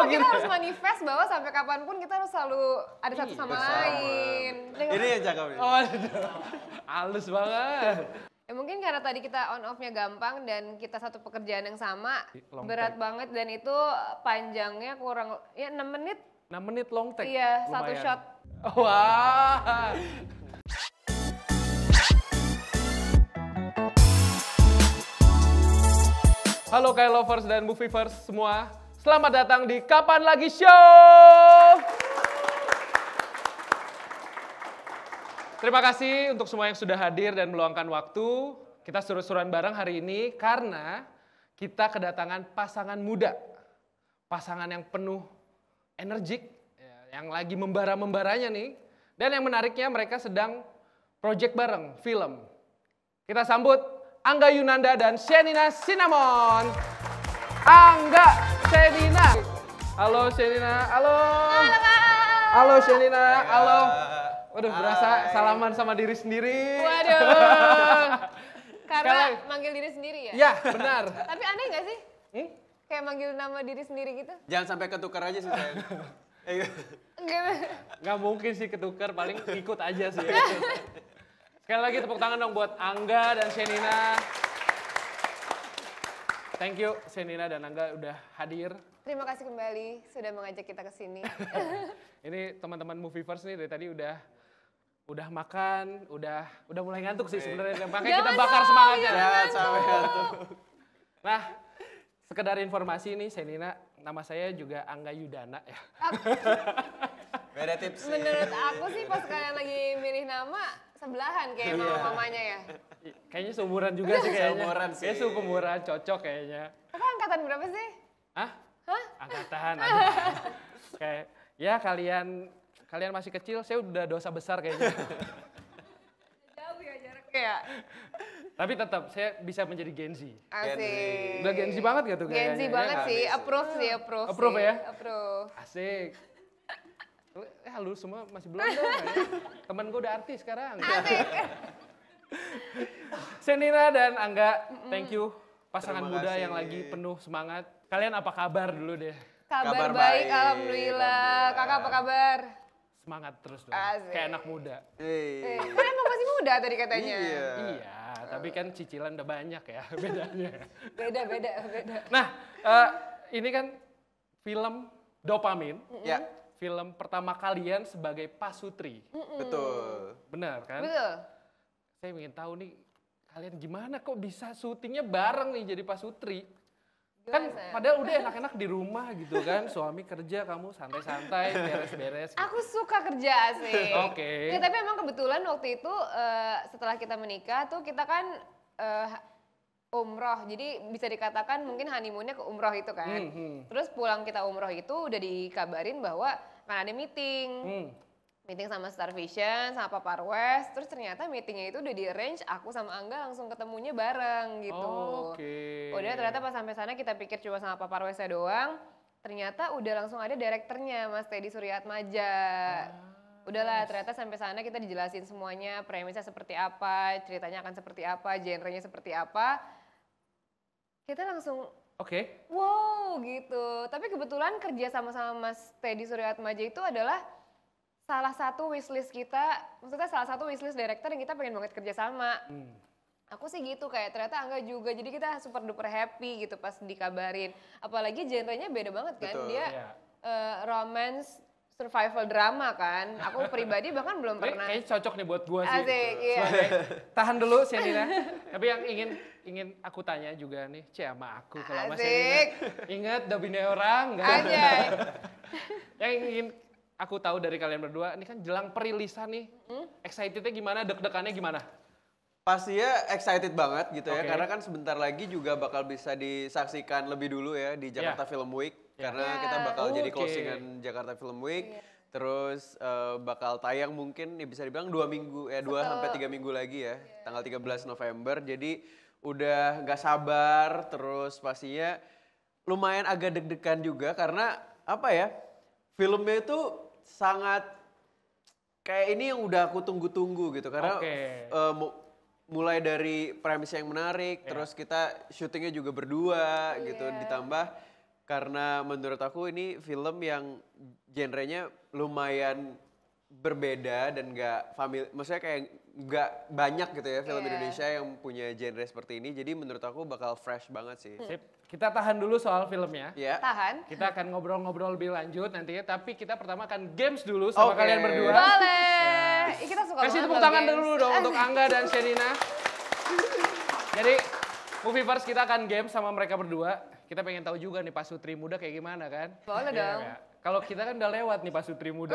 kita harus manifest bahwa sampai kapanpun kita harus selalu ada satu sama lain. Ini yang cakep nih. Oh, halus banget. Ya mungkin karena tadi kita on off-nya gampang dan kita satu pekerjaan yang sama, Long berat take. banget dan itu panjangnya kurang, ya 6 menit. 6 menit long take. Iya, satu lumayan. shot. Wah. Halo K-lovers dan Movievers semua. Selamat datang di Kapan Lagi Show. Terima kasih untuk semua yang sudah hadir dan meluangkan waktu. Kita seru-seruan bareng hari ini karena kita kedatangan pasangan muda. Pasangan yang penuh energik, yang lagi membara-membaranya nih. Dan yang menariknya mereka sedang project bareng, film. Kita sambut Angga Yunanda dan Shenina Cinnamon. Angga, Shenina. Halo Shenina, halo. Halo Shenina, halo. Waduh, berasa salaman sama diri sendiri. Waduh. Karena Sekali. manggil diri sendiri ya? Ya, benar. Tapi aneh gak sih? Kayak manggil nama diri sendiri gitu? Jangan sampai ketukar aja sih sayang. Nggak mungkin sih ketukar, paling ikut aja sih. Sekali lagi tepuk tangan dong buat Angga dan Shenina. Thank you Shenina dan Angga udah hadir. Terima kasih kembali sudah mengajak kita ke sini. Ini teman-teman Movievers nih dari tadi udah makan, udah mulai ngantuk sih sebenarnya. Makanya kita bakar semangatnya. Jangan sampai ngantuk. Nah, sekedar informasi nih Shenina, nama saya juga Angga Yudana ya. Beda tips sih. Menurut aku sih pas kalian lagi milih nama, sebelahan kayak mama-mamanya ya. Kayaknya seumuran juga sih kayaknya. Seumuran sih. Kayaknya seumuran, cocok kayaknya. Kakak angkatan berapa sih? Hah? Hah? Angkatan. Kayak ya kalian masih kecil, saya udah dosa besar kayaknya. Jauh ya jaraknya ya. Tapi tetap saya bisa menjadi Gen Z. Asik. Udah Gen Z banget gak tuh Gen kayaknya? Z ya banget nggak? sih, approve sih, approve. Approve sih. ya? Approve. Asik. Lu semua masih belum dong kayaknya. Temen gue udah artis sekarang. Asik. Shenina dan Angga, thank you. Pasangan Terima muda kasih. yang lagi penuh semangat. Kalian apa kabar dulu deh? Kabar Kabar baik, baik, alhamdulillah. alhamdulillah. Kakak apa kabar? Semangat terus dong. Asik. Kayak anak muda. Kan emang masih muda tadi katanya. Iya. Iya, tapi kan cicilan udah banyak ya bedanya. Beda. Nah, ini kan film Dopamin. Ya, Film pertama kalian sebagai pasutri. betul. Benar kan? Betul. Saya ingin tahu nih, kalian gimana kok bisa syutingnya bareng nih jadi pasutri? Kan Gimana, sayang? padahal udah enak-enak di rumah gitu kan, suami kerja, kamu santai-santai, beres-beres. Gitu. Aku suka kerja sih. Oke. Ya, tapi emang kebetulan waktu itu setelah kita menikah tuh kita kan umroh. Jadi bisa dikatakan mungkin honeymoonnya ke umroh itu kan. Terus pulang kita umroh itu udah dikabarin bahwa kan ada meeting. Meeting sama Star Vision, sama Papa Arwes. Terus ternyata meetingnya itu udah di-arrange aku sama Angga langsung ketemunya bareng gitu. Oke. Udah ternyata pas sampai sana kita pikir cuma sama Papa Arwesnya doang. Ternyata udah langsung ada direkturnya Mas Teddy Suryatmaja. Udahlah ternyata sampai sana kita dijelasin semuanya, premisnya seperti apa, ceritanya akan seperti apa, genrenya seperti apa. Kita langsung Oke. wow gitu. Tapi kebetulan kerja sama-sama Mas Teddy Suryatmaja itu adalah salah satu wishlist kita, maksudnya salah satu wishlist director yang kita pengen banget kerja sama. Aku sih gitu kayak ternyata Angga juga, jadi kita super duper happy gitu pas dikabarin. Apalagi genrenya beda banget kan, Betul. dia Iya. romance, survival drama kan. Aku pribadi bahkan belum pernah. Kayaknya cocok nih buat gua sih. Asik, iya. Tahan dulu Shenina. Tapi yang ingin aku tanya juga nih, sama aku kalau Mas Asik. Shenina. Ingat dabine orang enggak? Anjay. Yang ingin aku tahu dari kalian berdua, ini kan jelang perilisan nih. Excitednya gimana, deg-degannya gimana? Pastinya excited banget gitu ya, Oke. karena kan sebentar lagi juga bakal bisa disaksikan lebih dulu ya di Jakarta Film Week. Karena kita bakal jadi Oke. closingan Jakarta Film Week. Terus bakal tayang mungkin ya bisa dibilang 2 minggu, 2 sampai 3 minggu lagi ya, tanggal 13 November. Jadi udah nggak sabar, terus pastinya lumayan agak deg-degan juga karena apa ya, filmnya itu sangat kayak ini yang udah aku tunggu-tunggu gitu karena Oke. mulai dari premis yang menarik, terus kita syutingnya juga berdua gitu, ditambah Karena menurut aku ini film yang genrenya lumayan berbeda dan nggak maksudnya kayak nggak banyak gitu ya film Iya. Indonesia yang punya genre seperti ini. Jadi menurut aku bakal fresh banget sih. Sip. Kita tahan dulu soal filmnya. Ya. Tahan. Kita akan ngobrol-ngobrol lebih lanjut nantinya, tapi kita pertama akan games dulu sama Oke. kalian berdua. Boleh. Ih, kita suka Kasih banget tepuk loh, tangan guys. dulu dong untuk Angga dan Shenina. Jadi, Movievers kita akan game sama mereka berdua. Kita pengen tahu juga nih Pak Sutri muda kayak gimana kan? Boleh Iya dong. nggak? Kalau kita kan udah lewat nih Pak Sutri muda.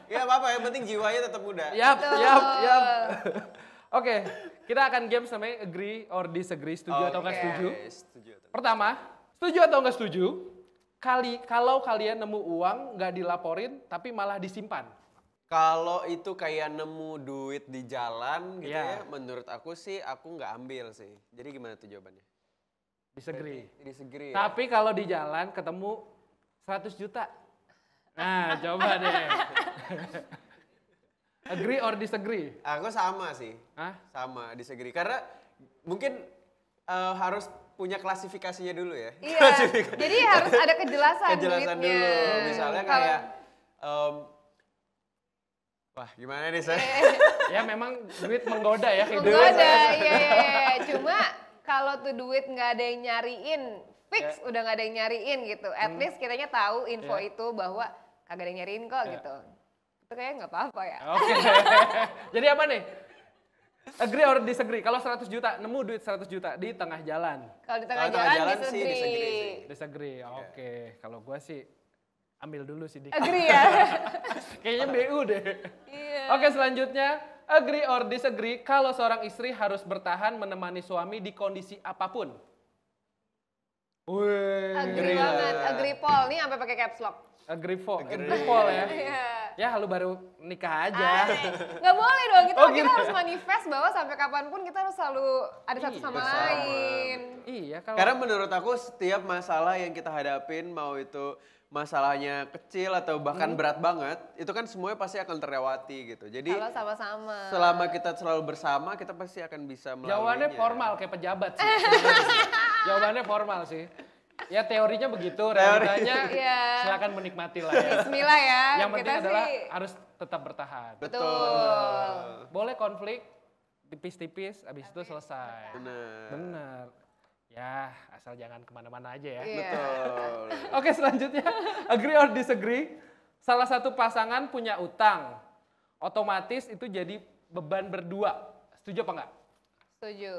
Ya apa-apa, yang penting jiwanya tetap muda. Yap. Oke, kita akan game namanya agree or disagree, setuju atau nggak Oke. setuju. Setuju. Pertama, setuju atau nggak setuju? Kalau kalian nemu uang nggak dilaporin tapi malah disimpan. Kalau itu kayak nemu duit di jalan gitu Iya. ya, menurut aku sih aku nggak ambil sih. Jadi gimana tuh jawabannya? Disagree. Disagree ya? Tapi kalau di jalan ketemu 100 juta. Nah, coba deh. Agree or disagree? Aku sama sih. Hah? Sama, disagree. Karena mungkin harus punya klasifikasinya dulu ya. Iya. Jadi harus ada kejelasan Kejelasan duitnya. dulu. Misalnya Kalau- kayak, wah gimana nih saya? Ya memang duit menggoda ya kehidupan Menggoda, saya. iya. Cuma kalau tuh duit nggak ada yang nyariin, fix Ya. udah nggak ada yang nyariin gitu. At least kitanya tahu info Ya. itu bahwa kagak ada yang nyariin kok Ya. gitu. Itu kayaknya nggak apa-apa ya. Oke. Jadi apa nih? Agree or disagree? Kalau 100 juta, nemu duit 100 juta di tengah jalan. Kalau di tengah Kalau tengah jalan, jalan sih disagree. disagree sih. Disagree, oke. Kalau gue sih ambil dulu sih dik. Agree ya? Kayaknya BU deh. Iya. Oke, selanjutnya agree or disagree kalau seorang istri harus bertahan menemani suami di kondisi apapun. Wih. Agree Agree banget, lah. agree Paul. Nih sampai pakai caps lock. Agree Agree. Paul ya. Iya. Ya lu baru nikah aja. Nggak boleh dong, kita, Oh, kita gitu. harus manifest bahwa sampai kapanpun kita harus selalu ada satu Iya, sama bersama. lain. Iya kalau Karena menurut aku setiap masalah yang kita hadapin, mau itu masalahnya kecil atau bahkan berat banget, itu kan semuanya pasti akan terlewati gitu. Jadi Kalau sama-sama. selama kita selalu bersama, kita pasti akan bisa melaluinya. jawabannya formal kayak pejabat sih. Jawabannya formal sih. Ya teorinya begitu, realitanya Iya. silakan menikmati lah ya. Bismillah ya. Yang penting kita adalah sih, harus tetap bertahan. betul. Boleh konflik tipis-tipis, abis itu selesai. Bener. Bener. Ya, asal jangan kemana-mana aja ya. Iya. Betul. Oke, selanjutnya agree or disagree. Salah satu pasangan punya utang, otomatis itu jadi beban berdua. Setuju apa enggak? Setuju.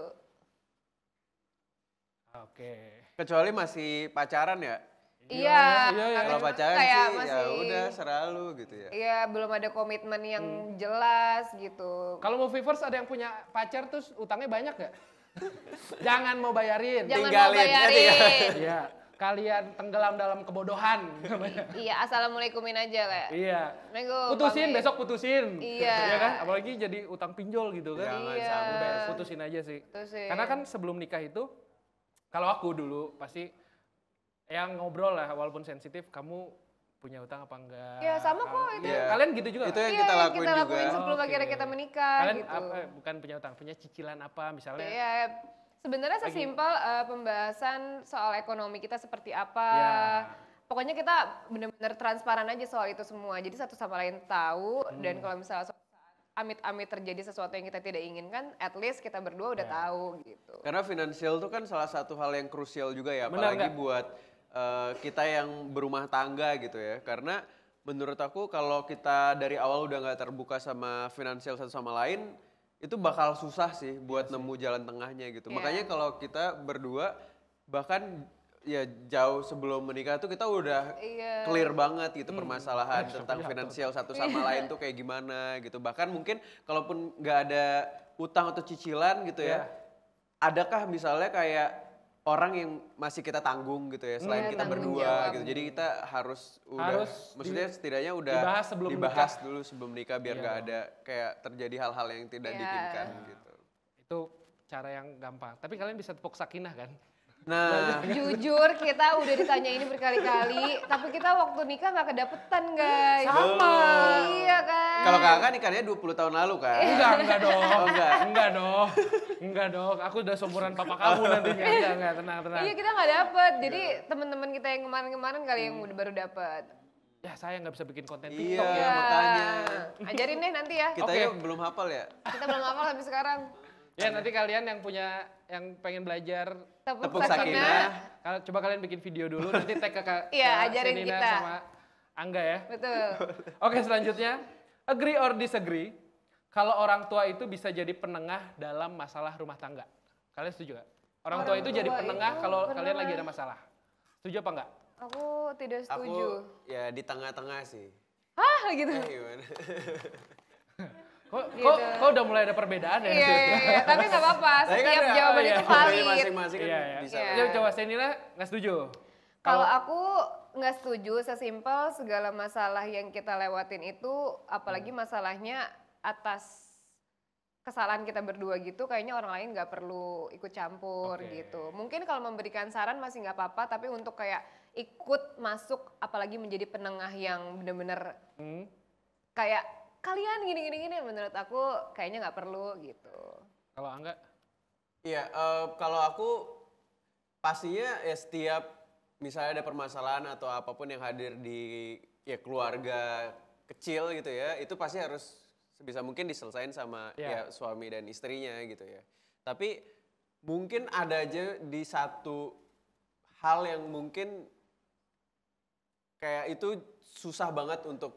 Oke. Kecuali masih pacaran ya. Iya. iya. Kalau pacaran kayak sih ya masih, udah seralu gitu ya. Iya, belum ada komitmen yang jelas gitu. Kalau Movievers ada yang punya pacar terus utangnya banyak gak? Jangan mau bayarin. Jangan tinggalin, mau ya, bayarin. Iya, kalian tenggelam dalam kebodohan namanya. Iya, assalamualaikum aja kayak. Iya. Assalamualaikum. Putusin, Mami. besok putusin. Iya. Iya kan? Apalagi jadi utang pinjol gitu kan. Jangan Iya. sampai. Udah putusin aja sih. Putusin. Karena kan sebelum nikah itu, kalau aku dulu pasti yang ngobrol lah, walaupun sensitif, kamu punya utang apa enggak? Iya, sama kok itu. Iya. Kalian gitu juga? Itu nggak? yang Iya, kita yang lakuin kita juga. lakuin sebelum Oke. akhirnya kita menikah Kalian gitu. bukan punya utang, punya cicilan apa misalnya? Iya, sebenarnya sesimpel pembahasan soal ekonomi kita seperti apa. Iya. Pokoknya kita benar-benar transparan aja soal itu semua. Jadi satu sama lain tahu dan kalau misalnya suatu saat amit-amit terjadi sesuatu yang kita tidak inginkan, at least kita berdua udah Ya. tahu gitu. Karena finansial itu kan salah satu hal yang krusial juga ya, Benar apalagi nggak? buat kita yang berumah tangga gitu ya. Karena menurut aku kalau kita dari awal udah nggak terbuka sama finansial satu sama lain, itu bakal susah sih buat nemu jalan tengahnya gitu. Iya. Makanya kalau kita berdua bahkan ya jauh sebelum menikah tuh kita udah Iya. clear banget gitu permasalahan Iya, tentang iya. finansial satu sama lain tuh kayak gimana gitu. Bahkan mungkin kalaupun nggak ada utang atau cicilan gitu ya, Iya. adakah misalnya kayak orang yang masih kita tanggung gitu ya selain Iya, kita tanggung berdua jawab. gitu. Jadi kita harus Harus maksudnya setidaknya udah dibahas sebelum dibahas dulu sebelum nikah biar Iya nggak dong. ada kayak terjadi hal-hal yang tidak Iya. diinginkan gitu. Itu cara yang gampang. Tapi kalian bisa tepuk sakinah kan? Nah, Jujur kita udah ditanya ini berkali-kali, tapi kita waktu nikah nggak kedapetan guys. Sama. Iya kan. kalau kakak nikahnya 20 tahun lalu kan? Enggak dong. Oh, enggak. Enggak dong. Aku udah seumuran papa kamu nantinya. Enggak, tenang. Iya kita nggak dapet. Jadi teman-teman kita yang kemarin-kemarin kali yang udah baru dapet. Ya saya nggak bisa bikin konten Iya, TikTok ya. makanya. Ajarin deh nanti ya. Kita Oke. yuk belum hafal ya? Kita belum hafal sampai sekarang. Ya nanti kalian yang pengen belajar, Tepuk sakinah. sakinah. coba kalian bikin video dulu, nanti tag ke Iya, ke ajarin Senina kita. sama Angga ya. Betul. Oke, selanjutnya, agree or disagree, kalau orang tua itu bisa jadi penengah dalam masalah rumah tangga. Kalian setuju gak? Orang tua itu jadi tua penengah itu kalau kalian penengah. lagi ada masalah. Setuju apa enggak? Aku tidak Aku setuju. ya di tengah-tengah sih. Hah gitu. Gimana? Kok udah mulai ada perbedaan ya? Iya, tapi nggak apa-apa. Tapi kan Setiap ya, jawaban iya, itu Dari valid. masing-masing kan Iya, iya. bisa. Iya. Ya, coba Senina nggak setuju? Kalau aku nggak setuju, sesimpel segala masalah yang kita lewatin itu, apalagi masalahnya atas kesalahan kita berdua gitu, kayaknya orang lain nggak perlu ikut campur Oke. gitu. Mungkin kalau memberikan saran masih nggak apa-apa, tapi untuk kayak ikut masuk, apalagi menjadi penengah yang bener-bener Hmm? kayak kalian gini-gini, menurut aku kayaknya nggak perlu gitu. Kalau Angga? Iya, kalau aku pastinya ya setiap misalnya ada permasalahan atau apapun yang hadir di ya keluarga kecil gitu ya, itu pasti harus sebisa mungkin diselesain sama Iya. ya suami dan istrinya gitu ya. Tapi mungkin ada aja di satu hal yang mungkin kayak itu susah banget untuk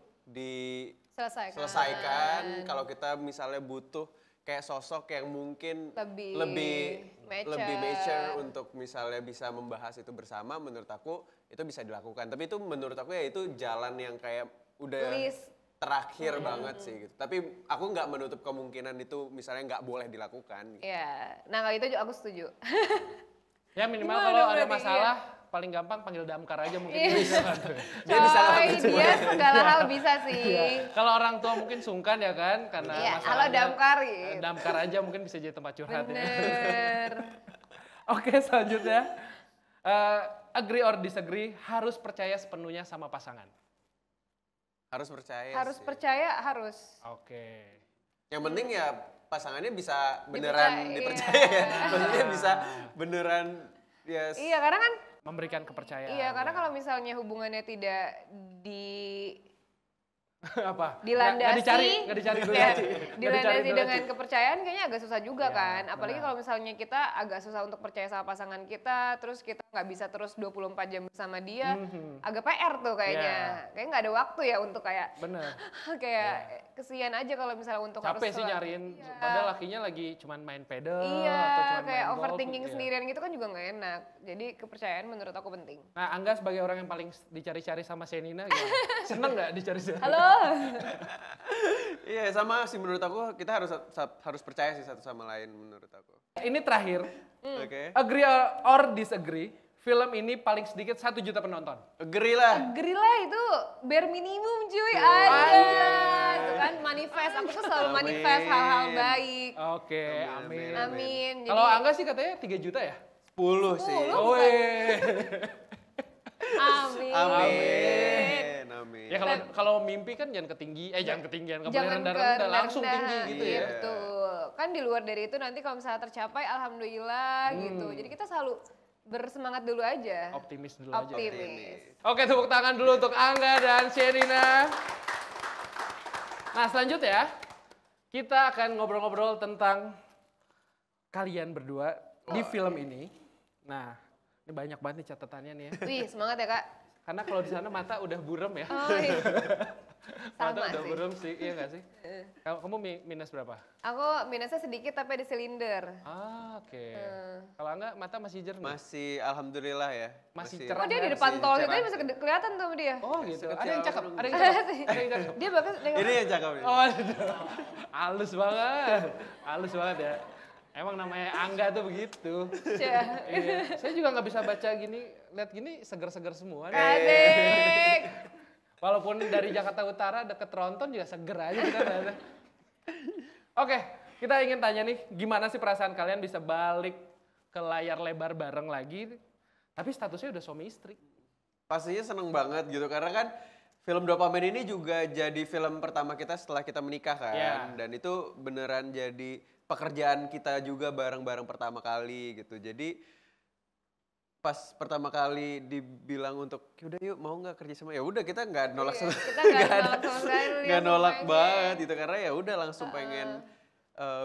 selesaikan kalau kita misalnya butuh kayak sosok yang mungkin lebih mature untuk misalnya bisa membahas itu bersama, menurut aku itu bisa dilakukan. Tapi itu menurut aku ya itu jalan yang kayak udah List. terakhir banget sih gitu. Tapi aku nggak menutup kemungkinan itu misalnya nggak boleh dilakukan. Gitu. Ya, nah kalau itu aku setuju. Ya minimal Gimana kalau ada berarti? masalah, paling gampang panggil damkar aja mungkin Iya. bisa kan. Dia bisa Coy, ngelakuin semua. dia segala hal bisa sih. Iya. Kalau orang tua mungkin sungkan ya kan, karena Iya, halo masalahnya, damkar gitu. damkar aja mungkin bisa jadi tempat curhat ya. Bener. Oke, selanjutnya. Agree or disagree, harus percaya sepenuhnya sama pasangan. Harus percaya Harus sih. percaya, harus. Oke. Yang penting ya pasangannya bisa beneran Dipercaya, dipercaya ya. iya. Maksudnya bisa beneran ya Iya, karena kan Memberikan kepercayaan. iya, karena kalau misalnya hubungannya tidak di apa? dilandasi, Nggak dicari dulu. ya, Ci. Nggak dicari dilandasi dulu, dengan Ci. kepercayaan kayaknya agak susah juga Ya, kan. Apalagi benar. kalau misalnya kita agak susah untuk percaya sama pasangan kita, terus kita nggak bisa terus 24 jam bersama dia, Mhm. agak PR tuh kayaknya. Ya. Kayaknya nggak ada waktu ya untuk kayak Bener. kayak kesian aja kalau misalnya untuk Capek harus sih selalu- nyariin, Iya. padahal lakinya lagi cuman main pedal Iya, atau cuman kayak main golf, overthinking iya. sendirian gitu kan juga nggak enak. Jadi kepercayaan menurut aku penting. Nah, Angga sebagai orang yang paling dicari-cari sama Senina, gimana? Seneng nggak dicari-cari? Halo. Iya sama sih menurut aku kita harus percaya sih satu sama lain menurut aku. Ini terakhir, Oke. agree or disagree, film ini paling sedikit 1 juta penonton. Agree lah. Gerila itu bare minimum cuy, Tuh. ada. Itu kan manifest, aku tuh selalu Amin. manifest hal-hal baik. Oke, Amin, amin. amin. Amin. Jadi, Kalau Angga sih katanya 3 juta ya? 10 sih. 10? Oh, amin. Amin. Amin. Ya kalau mimpi kan jangan jangan ketinggian, nggak boleh Jangan rendah-rendah, ke langsung tinggi rendah-rendah. gitu Iya, ya. betul. Kan di luar dari itu nanti kalau misalnya tercapai, alhamdulillah gitu. Jadi kita selalu bersemangat dulu aja. Optimis dulu aja. Optimis. Oke, tepuk tangan dulu untuk Angga dan Shenina. Nah, selanjutnya kita akan ngobrol-ngobrol tentang kalian berdua di film ini. Nah, ini banyak banget nih catatannya nih ya. Wih, semangat ya kak. Karena kalau di sana mata udah burem ya. Oh iya. Mata Sama udah sih. burem sih, iya nggak sih? Kamu minus berapa? Aku minusnya sedikit tapi ada silinder. Ah, oke. Kalau Angga mata masih jernih? Masih alhamdulillah ya. Masih cerah. Oh dia di Masih depan tol gitu cerah. dia bisa kelihatan tuh sama dia. Oh gitu. Sekecil Ada yang cakep, apa ada yang dong? cakep. Ada yang cakep. Dia bahkan Ini yang cakep nih. Oh, halus banget. Halus banget ya. Emang namanya Angga tuh begitu. Iya. Saya juga nggak bisa baca gini, lihat gini seger-seger semua. nih. Asik. Walaupun dari Jakarta Utara deket Tronton juga seger aja kita lihatnya. Oke, kita ingin tanya nih, gimana sih perasaan kalian bisa balik ke layar lebar bareng lagi, tapi statusnya udah suami istri. Pastinya seneng banget gitu karena kan film Dopamin ini juga jadi film pertama kita setelah kita menikah kan. Yeah. Dan itu beneran jadi pekerjaan kita juga bareng-bareng pertama kali gitu. Jadi pas pertama kali dibilang untuk udah yuk mau nggak kerja sama, ya udah kita nggak nolak sama Kita nggak nolak sama sekali. nggak nolak banget gitu karena ya udah langsung pengen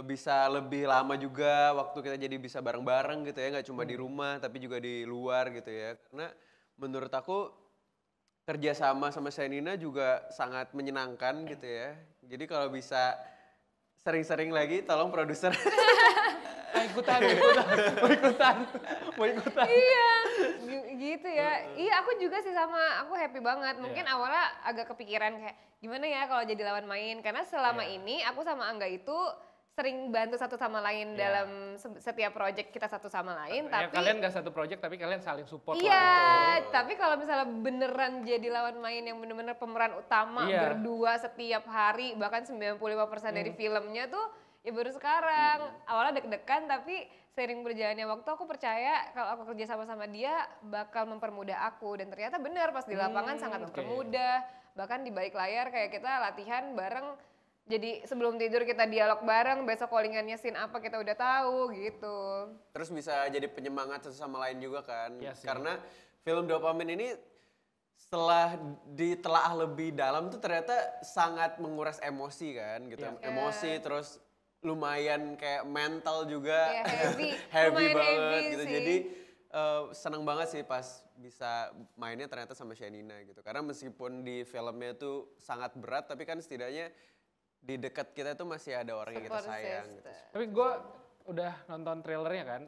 bisa lebih lama juga waktu kita jadi bisa bareng-bareng gitu ya, nggak cuma di rumah tapi juga di luar gitu ya. Karena menurut aku kerja sama Shenina juga sangat menyenangkan gitu ya. Jadi kalau bisa sering-sering lagi tolong produser. Mau ikutan. Iya, gitu ya. Iya, aku juga sih sama, aku happy banget. Mungkin awalnya agak kepikiran kayak gimana ya kalau jadi lawan main. Karena selama ini aku sama Angga itu sering bantu satu sama lain dalam setiap project kita satu sama lain. Ya, tapi kalian gak satu project tapi kalian saling support. Iya, tapi kalau misalnya beneran jadi lawan main yang bener-bener pemeran utama berdua setiap hari, bahkan 95% dari filmnya tuh ya baru sekarang. Awalnya deg-degan tapi seiring berjalannya waktu aku percaya kalau aku kerja sama-sama dia bakal mempermudah aku. Dan ternyata benar pas di lapangan sangat mempermudah. Bahkan di balik layar kayak kita latihan bareng. Jadi sebelum tidur kita dialog bareng, besok callingannya scene apa kita udah tahu gitu. Terus bisa jadi penyemangat satu sama lain juga kan. Yes, karena film Dopamin ini setelah ditelaah lebih dalam tuh ternyata sangat menguras emosi kan gitu. Emosi terus lumayan kayak mental juga. heavy banget gitu. Jadi senang banget sih pas bisa mainnya ternyata sama Shenina gitu. Karena meskipun di filmnya tuh sangat berat tapi kan setidaknya di dekat kita tuh masih ada orang yang kita sayang gitu. Tapi gue udah nonton trailernya kan,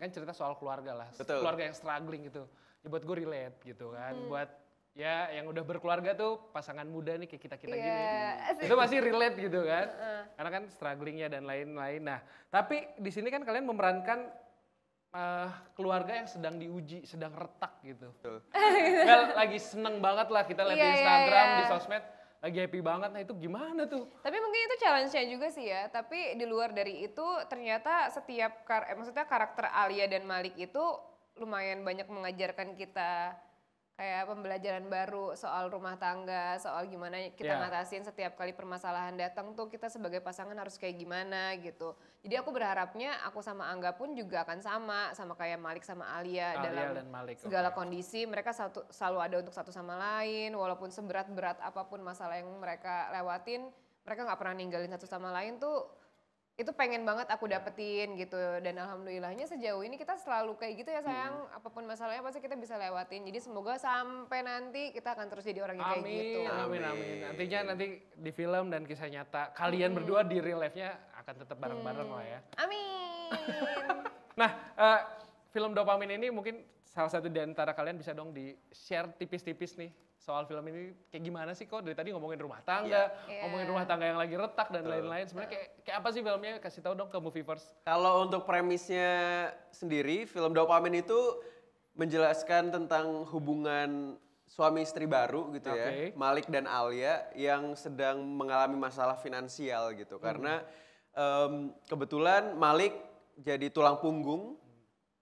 kan cerita soal keluarga lah, keluarga yang struggling gitu. Ya buat gue relate gitu kan, buat ya yang udah berkeluarga tuh pasangan muda nih kayak kita-kita gini, itu masih relate gitu kan, karena kan strugglingnya dan lain-lain. Nah, tapi di sini kan kalian memerankan keluarga yang sedang diuji, sedang retak gitu. Lagi seneng banget lah kita lihat di Instagram, di sosmed. Lagi happy banget, nah itu gimana tuh? Tapi mungkin itu challenge-nya juga sih ya, tapi di luar dari itu ternyata setiap maksudnya karakter Alia dan Malik itu lumayan banyak mengajarkan kita kayak pembelajaran baru soal rumah tangga, soal gimana kita ngatasin setiap kali permasalahan datang tuh kita sebagai pasangan harus kayak gimana gitu. Jadi aku berharapnya aku sama Angga pun juga akan sama kayak Malik sama Alia dalam dan Malik, segala kondisi mereka selalu ada untuk satu sama lain, walaupun seberat-berat apapun masalah yang mereka lewatin, mereka nggak pernah ninggalin satu sama lain tuh. Itu pengen banget aku dapetin gitu, dan alhamdulillahnya sejauh ini kita selalu kayak gitu ya sayang, apapun masalahnya pasti kita bisa lewatin. Jadi semoga sampai nanti kita akan terus jadi orang yang kayak gitu. Amin. Nantinya nanti di film dan kisah nyata kalian berdua di real life-nya akan tetap bareng-bareng lah ya. Amin. Nah, film Dopamin ini mungkin salah satu di antara kalian bisa dong di-share tipis-tipis nih soal film ini kayak gimana sih kok dari tadi ngomongin rumah tangga, ngomongin rumah tangga yang lagi retak dan lain-lain. Sebenarnya kayak apa sih filmnya? Kasih tahu dong ke Movieverse. Kalau untuk premisnya sendiri, film Dopamin itu menjelaskan tentang hubungan suami istri baru gitu ya, Malik dan Alia yang sedang mengalami masalah finansial gitu. Karena kebetulan Malik jadi tulang punggung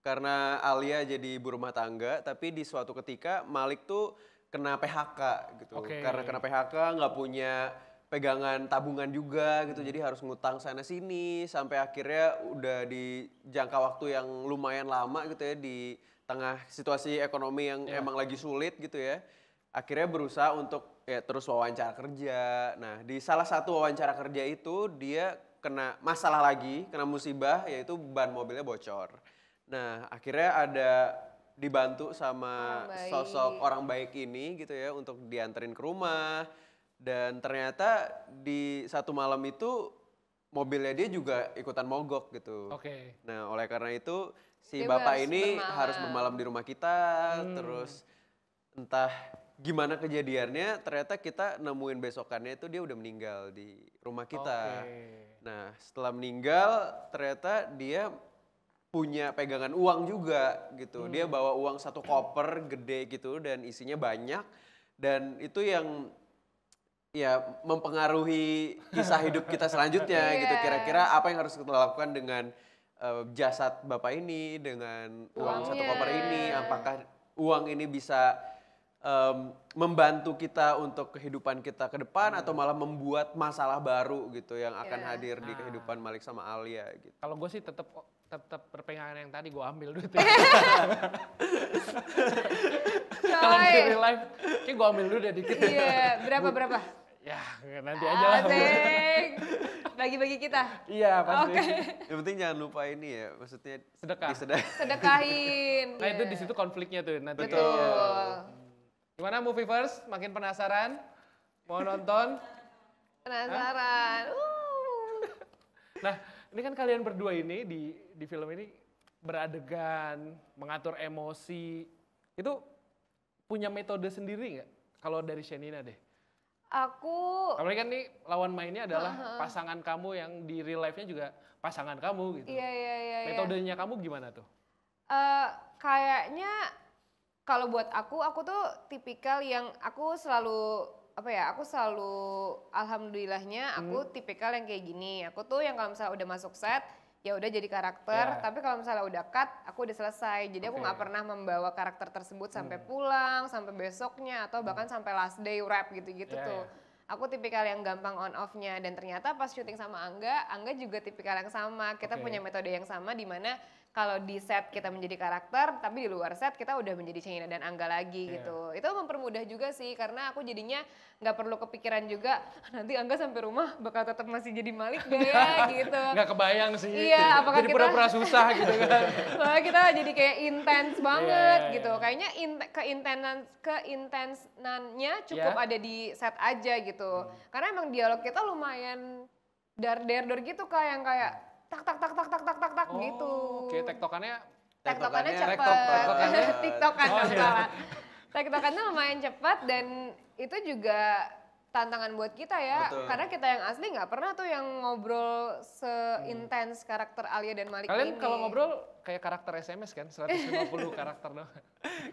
karena Alia jadi ibu rumah tangga, tapi di suatu ketika Malik tuh kena PHK gitu. Karena kena PHK nggak punya pegangan tabungan juga gitu, jadi harus ngutang sana sini sampai akhirnya udah di jangka waktu yang lumayan lama gitu ya, di tengah situasi ekonomi yang emang lagi sulit gitu ya. Akhirnya berusaha untuk ya terus wawancara kerja. Nah, di salah satu wawancara kerja itu dia kena masalah lagi, kena musibah, yaitu ban mobilnya bocor. Nah, akhirnya ada dibantu sama sosok orang baik ini gitu ya untuk dianterin ke rumah, dan ternyata di satu malam itu mobilnya dia juga ikutan mogok gitu. Nah, oleh karena itu si dia bapak ini harus bermalam di rumah kita, terus entah gimana kejadiannya ternyata kita nemuin besokannya itu dia udah meninggal di rumah kita. Nah, setelah meninggal ternyata dia punya pegangan uang juga gitu. Dia bawa uang satu koper gede gitu dan isinya banyak, dan itu yang ya mempengaruhi kisah hidup kita selanjutnya gitu. Kira-kira apa yang harus kita lakukan dengan jasad bapak ini dengan uang 1 Uangnya. koper ini, apakah uang ini bisa membantu kita untuk kehidupan kita ke depan atau malah membuat masalah baru gitu yang akan Iya. hadir di kehidupan Malik sama Alia gitu. Kalau gue sih tetap berpegangan yang tadi gue ambil duitnya. Kalau di real life, kayak gue ambil dulu deh dikit. Iya, berapa? Ya nanti aja lah. Asik. Bagi-bagi kita. Iya pasti. Oke. Yang penting jangan lupa ini ya, maksudnya Sedekah. Sedekahin. Nah itu Iya. di situ konfliknya tuh nanti. Betul. Gimana Movievers? Makin penasaran? Mau nonton? Penasaran. Nah, ini kan kalian berdua ini di film ini beradegan, mengatur emosi. Itu punya metode sendiri nggak? Kalau dari Shenina deh. Aku Apalagi kan nih lawan mainnya adalah pasangan kamu yang di real life-nya juga pasangan kamu gitu. iya. Metodenya kamu gimana tuh? Kayaknya kalau buat aku tuh tipikal yang aku selalu alhamdulillahnya aku tipikal yang kayak gini. Aku tuh yang kalau misalnya udah masuk set ya udah jadi karakter, Ya. tapi kalau misalnya udah cut aku udah selesai. Jadi aku Oke. nggak pernah membawa karakter tersebut sampai pulang, sampai besoknya atau bahkan sampai last day wrap gitu-gitu Ya, tuh. ya. Aku tipikal yang gampang on off-nya dan ternyata pas syuting sama Angga juga tipikal yang sama. Kita Oke. punya metode yang sama di mana kalau di set kita menjadi karakter, tapi di luar set kita udah menjadi Shenina dan Angga lagi Iya. gitu. Itu mempermudah juga sih karena aku jadinya nggak perlu kepikiran juga nanti Angga sampai rumah bakal tetap masih jadi Malik gak ya gitu. Nggak kebayang sih. Iya, apakah jadi kita- pura-pura susah gitu kan. Soalnya kita jadi kayak intens banget Iya. gitu. Kayaknya keintensannya cukup Iya. ada di set aja gitu. Karena emang dialog kita lumayan dar gitu kayak tak gitu. Oke, tektokannya Tektokannya Tektokannya cepet. Tiktokan Oh, iya. salah. Tektokannya lumayan cepat dan itu juga tantangan buat kita ya. Betul. Karena kita yang asli nggak pernah tuh yang ngobrol seintens karakter Alia dan Malik kalian ini. kalau ngobrol kayak karakter SMS kan, 150 karakter doang.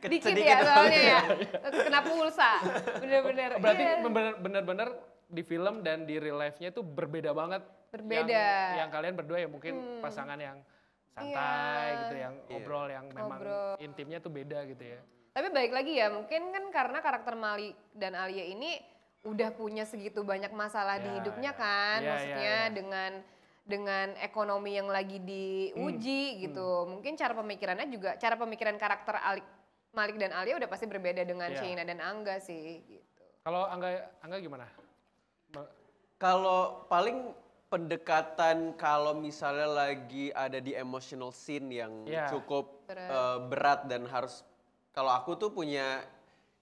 Dikit Sedikit ya soalnya ya. Kena pulsa. Bener-bener. Berarti Iya. benar-benar di film dan di real life-nya itu berbeda banget. Berbeda. Yang kalian berdua ya mungkin pasangan yang santai Iya. gitu, yang ngobrol yang memang Ngobrol. intimnya tuh beda gitu ya. Tapi balik lagi ya, mungkin kan karena karakter Malik dan Alia ini udah punya segitu banyak masalah di Ya, hidupnya ya. kan, Ya, maksudnya ya. dengan ekonomi yang lagi diuji gitu. Mungkin cara pemikiran karakter Malik dan Alia udah pasti berbeda dengan Ya. Shenina dan Angga sih gitu. Kalau Angga gimana? Kalau paling pendekatan kalau misalnya lagi ada di emotional scene yang Iya. cukup Berat. berat dan harus, kalau aku tuh punya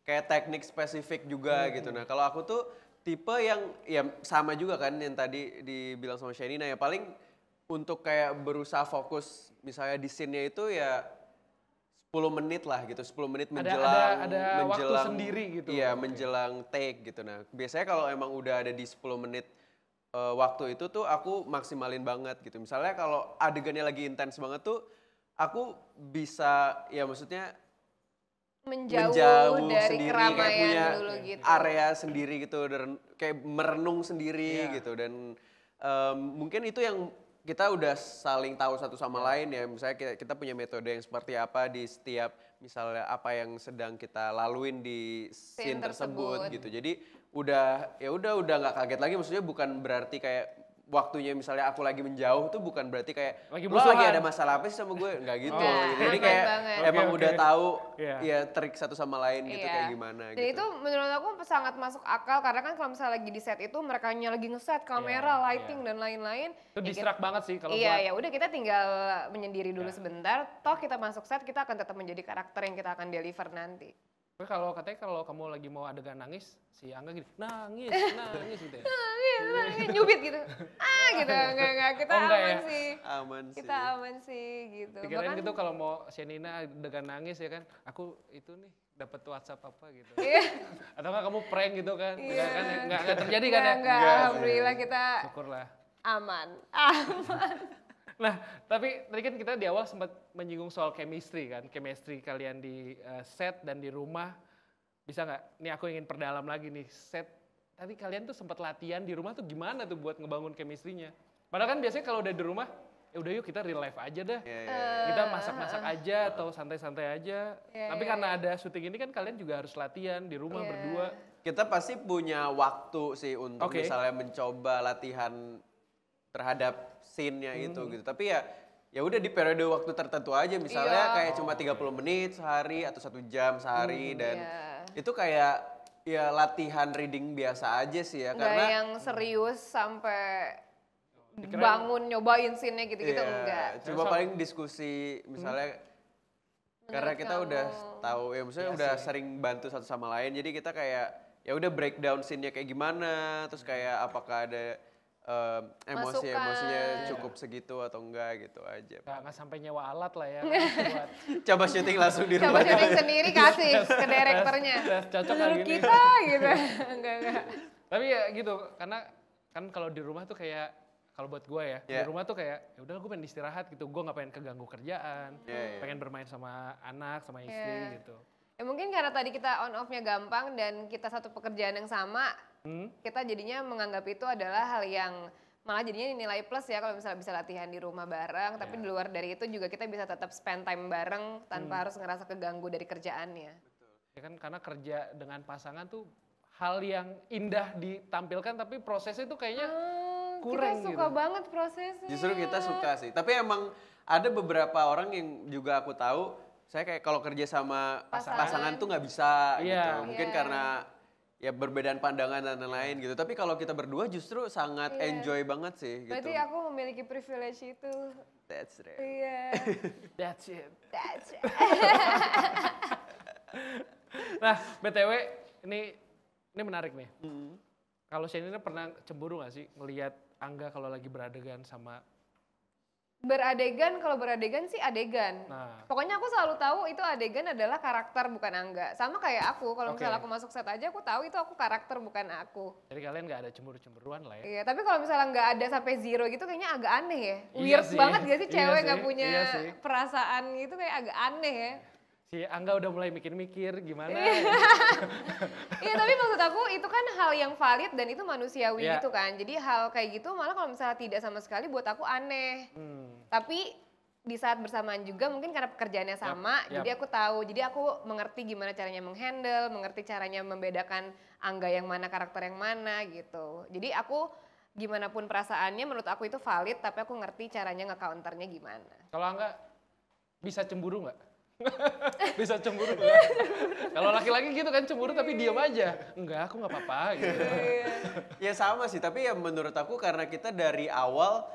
kayak teknik spesifik juga gitu. Nah kalau aku tuh tipe yang ya sama juga kan yang tadi dibilang sama Shenina ya, paling untuk kayak berusaha fokus misalnya di scene-nya itu ya 10 menit lah gitu, 10 menit menjelang ada waktu sendiri gitu. Iya, Oke. menjelang take gitu. Nah, biasanya kalau emang udah ada di 10 menit waktu itu tuh aku maksimalin banget gitu. Misalnya kalau adegannya lagi intens banget tuh aku bisa ya maksudnya Menjauh dari sendiri, kayak keramaian punya dulu gitu. area sendiri gitu dan kayak merenung sendiri Iya. gitu dan mungkin itu yang kita udah saling tahu satu sama lain ya. Misalnya kita punya metode yang seperti apa di setiap misalnya apa yang sedang kita laluin di scene Scene tersebut. tersebut gitu. Jadi udah nggak kaget lagi, maksudnya bukan berarti kayak waktunya misalnya aku lagi menjauh tuh bukan berarti kayak Lagi lo lagi musuhan." ada masalah apa sih sama gue, nggak gitu. Nggak, Jadi aman kayak banget. emang Oke, udah oke. tahu Iya. ya trik satu sama lain gitu Iya. kayak gimana Dan gitu. itu menurut aku sangat masuk akal karena kan kalau misalnya lagi di set itu mereka lagi ngeset kamera, Iya, lighting iya. dan lain-lain. Itu Ya distract banget sih kalau iya, buat ya udah kita tinggal menyendiri Ya. dulu sebentar. Toh kita masuk set kita akan tetap menjadi karakter yang kita akan deliver nanti. Tapi kalau katanya kalau kamu lagi mau adegan nangis, si Angga gini, nangis gitu ya. Nyubit gitu. Gitu. Enggak kita Oh, enggak aman ya? sih. Aman sih. Kita aman sih gitu. Pikiran Bahkan- gitu kalau mau Shenina adegan nangis ya kan, aku itu nih dapat WhatsApp apa gitu. Iya. Atau nggak kamu prank gitu kan? Iya. Nggak terjadi kan ya? Enggak, Enggak sih. alhamdulillah kita Syukurlah. aman. Nah, tapi tadi kan kita di awal sempat menyinggung soal chemistry kan, chemistry kalian di set dan di rumah. Bisa nggak? Nih aku ingin perdalam lagi nih, set. Tadi kalian tuh sempat latihan di rumah tuh gimana tuh buat ngebangun chemistry-nya? Padahal kan biasanya kalau udah di rumah, udah yuk kita real life aja dah. Iya. Kita masak-masak aja atau santai-santai aja. Tapi karena ada syuting ini kan kalian juga harus latihan di rumah berdua. Kita pasti punya waktu sih untuk misalnya mencoba latihan terhadap scene-nya itu gitu. Tapi ya udah di periode waktu tertentu aja, misalnya kayak cuma 30 menit sehari atau 1 jam sehari dan itu kayak ya latihan reading biasa aja sih ya. Nggak Karena yang serius sampai bangun nyobain scene-nya gitu-gitu enggak. Coba paling diskusi misalnya karena kita udah tahu ya maksudnya udah sering bantu satu sama lain, jadi kita kayak ya udah breakdown scene-nya kayak gimana, terus kayak apakah ada emosinya cukup segitu atau enggak gitu aja. Nggak sampai nyewa alat lah ya. Buat Coba syuting langsung di Coba rumah. syuting sendiri kasih ke direkturnya. cocok Menurut gini. kita gitu. Enggak. Tapi ya gitu, karena kan kalau di rumah tuh kayak, kalau buat gue ya, di rumah tuh kayak, ya udah gue pengen istirahat gitu, gue nggak pengen keganggu kerjaan, pengen bermain sama anak, sama istri gitu. Ya mungkin karena tadi kita on off-nya gampang dan kita satu pekerjaan yang sama, kita jadinya menganggap itu adalah hal yang malah jadinya nilai plus ya kalau misalnya bisa latihan di rumah bareng, tapi di luar dari itu juga kita bisa tetap spend time bareng tanpa harus ngerasa keganggu dari kerjaannya. Ya kan karena kerja dengan pasangan tuh hal yang indah ditampilkan tapi prosesnya tuh kayaknya kurang Kita suka banget prosesnya. Justru kita suka sih. Tapi emang ada beberapa orang yang juga aku tahu, saya kayak kalau kerja sama pasangan tuh nggak bisa gitu. Mungkin karena ya perbedaan pandangan dan lain-lain gitu. Tapi kalau kita berdua justru sangat enjoy banget sih gitu. Berarti aku memiliki privilege itu. That's right. Iya. That's it. That's it. Nah, BTW ini menarik nih. Kalau Shenina pernah cemburu gak sih ngelihat Angga kalau lagi beradegan sama Kalau beradegan sih adegan. Nah. Pokoknya aku selalu tahu itu adegan adalah karakter bukan Angga. Sama kayak aku, kalau misalnya aku masuk set aja aku tahu itu aku karakter bukan aku. Jadi kalian gak ada cemburu-cemburuan lah ya? Iya, tapi kalau misalnya nggak ada sampai zero gitu kayaknya agak aneh ya. Iya Weird sih. banget gak sih Iya cewek sih. nggak punya Iya sih. perasaan gitu, kayak agak aneh ya. Si Angga udah mulai mikir-mikir gimana. Iya, tapi maksud aku itu kan hal yang valid dan itu manusiawi Iya. gitu kan. Jadi hal kayak gitu malah kalau misalnya tidak sama sekali buat aku aneh. Tapi di saat bersamaan juga mungkin karena pekerjaannya sama, jadi aku tahu, jadi aku mengerti gimana caranya menghandle, mengerti caranya membedakan Angga yang mana, karakter yang mana gitu. Jadi aku gimana pun perasaannya menurut aku itu valid, tapi aku ngerti caranya nge-counternya gimana. Kalau Angga bisa cemburu nggak? Bisa cemburu nggak? Kalau laki-laki gitu kan cemburu tapi diam aja. Enggak, aku nggak apa-apa gitu. Ya sama sih, tapi ya menurut aku karena kita dari awal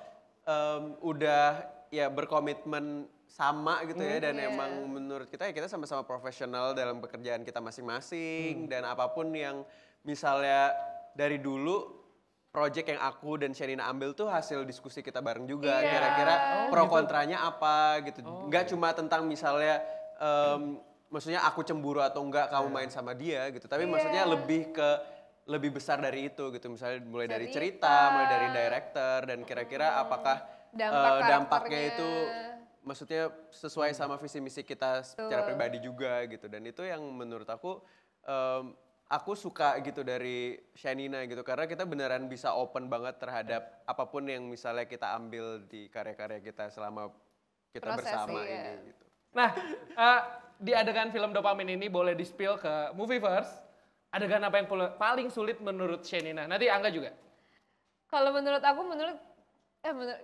udah ya berkomitmen sama gitu ya, dan emang menurut kita ya kita sama-sama profesional dalam pekerjaan kita masing-masing, dan apapun yang misalnya dari dulu project yang aku dan Shenina ambil tuh hasil diskusi kita bareng juga, kira-kira pro kontranya apa gitu. Nggak cuma tentang misalnya maksudnya aku cemburu atau enggak kamu main sama dia gitu, tapi maksudnya lebih besar dari itu gitu, misalnya mulai dari cerita, mulai dari director, dan kira-kira apakah dampaknya itu maksudnya sesuai sama visi misi kita secara pribadi juga gitu. Dan itu yang menurut aku suka gitu dari Shenina gitu, karena kita beneran bisa open banget terhadap apapun yang misalnya kita ambil di karya-karya kita selama kita bersama ini gitu. Nah, di adegan film Dopamin ini boleh di-spill ke Movieverse, adegan apa yang paling sulit menurut Shenina? Nanti Angga juga. Kalau menurut aku,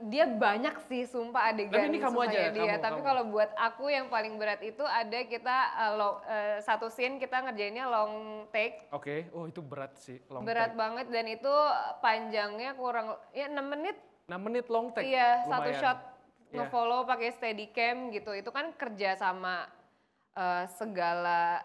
dia banyak sih sumpah adegan. Tapi ini kamu aja, dia. Tapi kalau buat aku yang paling berat itu ada kita satu scene kita ngerjainnya long take. Oke, oh itu berat sih long Berat take. banget dan itu panjangnya kurang 6 menit. 6 menit long take. Iya, lumayan. satu shot nge-follow pakai steadicam gitu. Itu kan kerja sama segala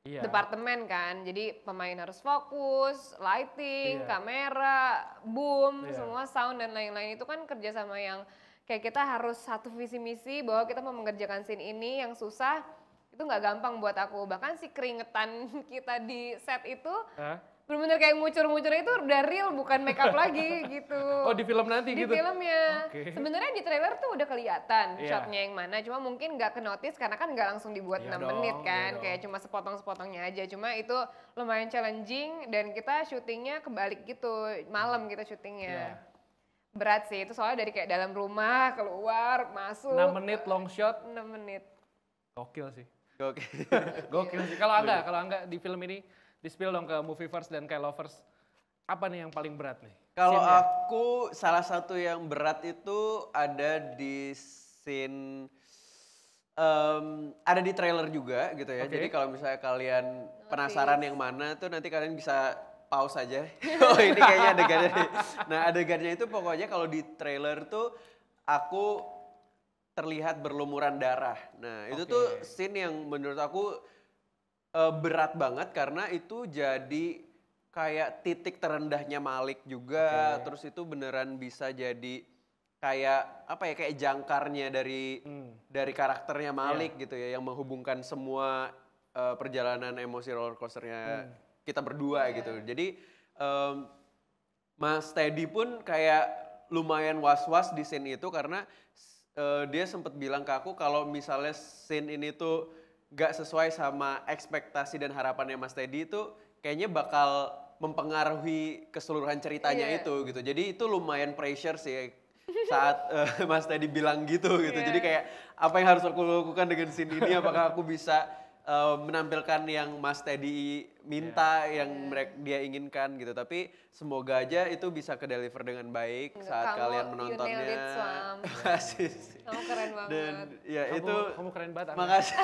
departemen kan, jadi pemain harus fokus, lighting, kamera, boom, semua sound dan lain-lain itu kan kerja sama yang kayak kita harus satu visi misi bahwa kita mau mengerjakan scene ini yang susah, itu nggak gampang buat aku. Bahkan si keringetan kita di set itu bener-bener kayak ngucur-ngucur itu udah real, bukan make up lagi gitu. Oh di film nanti di gitu? Di filmnya. Okay. Sebenarnya di trailer tuh udah kelihatan shotnya yang mana, cuma mungkin nggak ke-notice karena kan nggak langsung dibuat 6 menit kan, kayak cuma sepotong-sepotongnya aja. Cuma itu lumayan challenging dan kita syutingnya kebalik gitu, malam kita syutingnya. berat sih. Itu soalnya dari kayak dalam rumah, keluar, masuk. 6 menit long shot, 6 menit. gokil sih. Oke. Gokil sih. Kalau Angga di film ini, di-spill dong ke Movieverse dan ke Lovers. Apa nih yang paling berat nih? Kalau Scene-nya. aku salah satu yang berat itu ada di scene ada di trailer juga gitu ya. Oke. Jadi kalau misalnya kalian penasaran yang mana tuh nanti kalian bisa pause aja. Oh ini kayaknya adegannya nih. Nah adegannya itu pokoknya kalau di trailer tuh aku terlihat berlumuran darah. Nah itu Oke. tuh scene yang menurut aku berat banget karena itu jadi kayak titik terendahnya Malik juga. Oke. Terus itu beneran bisa jadi kayak apa ya kayak jangkarnya dari karakternya Malik gitu ya yang menghubungkan semua perjalanan emosi roller coasternya kita berdua gitu. Jadi Mas Teddy pun kayak lumayan was-was di scene itu karena dia sempat bilang ke aku kalau misalnya scene ini tuh gak sesuai sama ekspektasi dan harapannya Mas Teddy itu kayaknya bakal mempengaruhi keseluruhan ceritanya Iya. itu gitu. Jadi itu lumayan pressure sih saat Mas Teddy bilang gitu. Iya. Jadi kayak apa yang harus aku lakukan dengan scene ini? Apakah aku bisa menampilkan yang Mas Teddy minta, yang dia inginkan gitu. Tapi semoga aja itu bisa ke-deliver dengan baik saat Kamu, kalian you menontonnya. nailed it, Swam. Makasih sih. Kamu keren banget. Dan ya itu Kamu keren banget. Angga. makasih.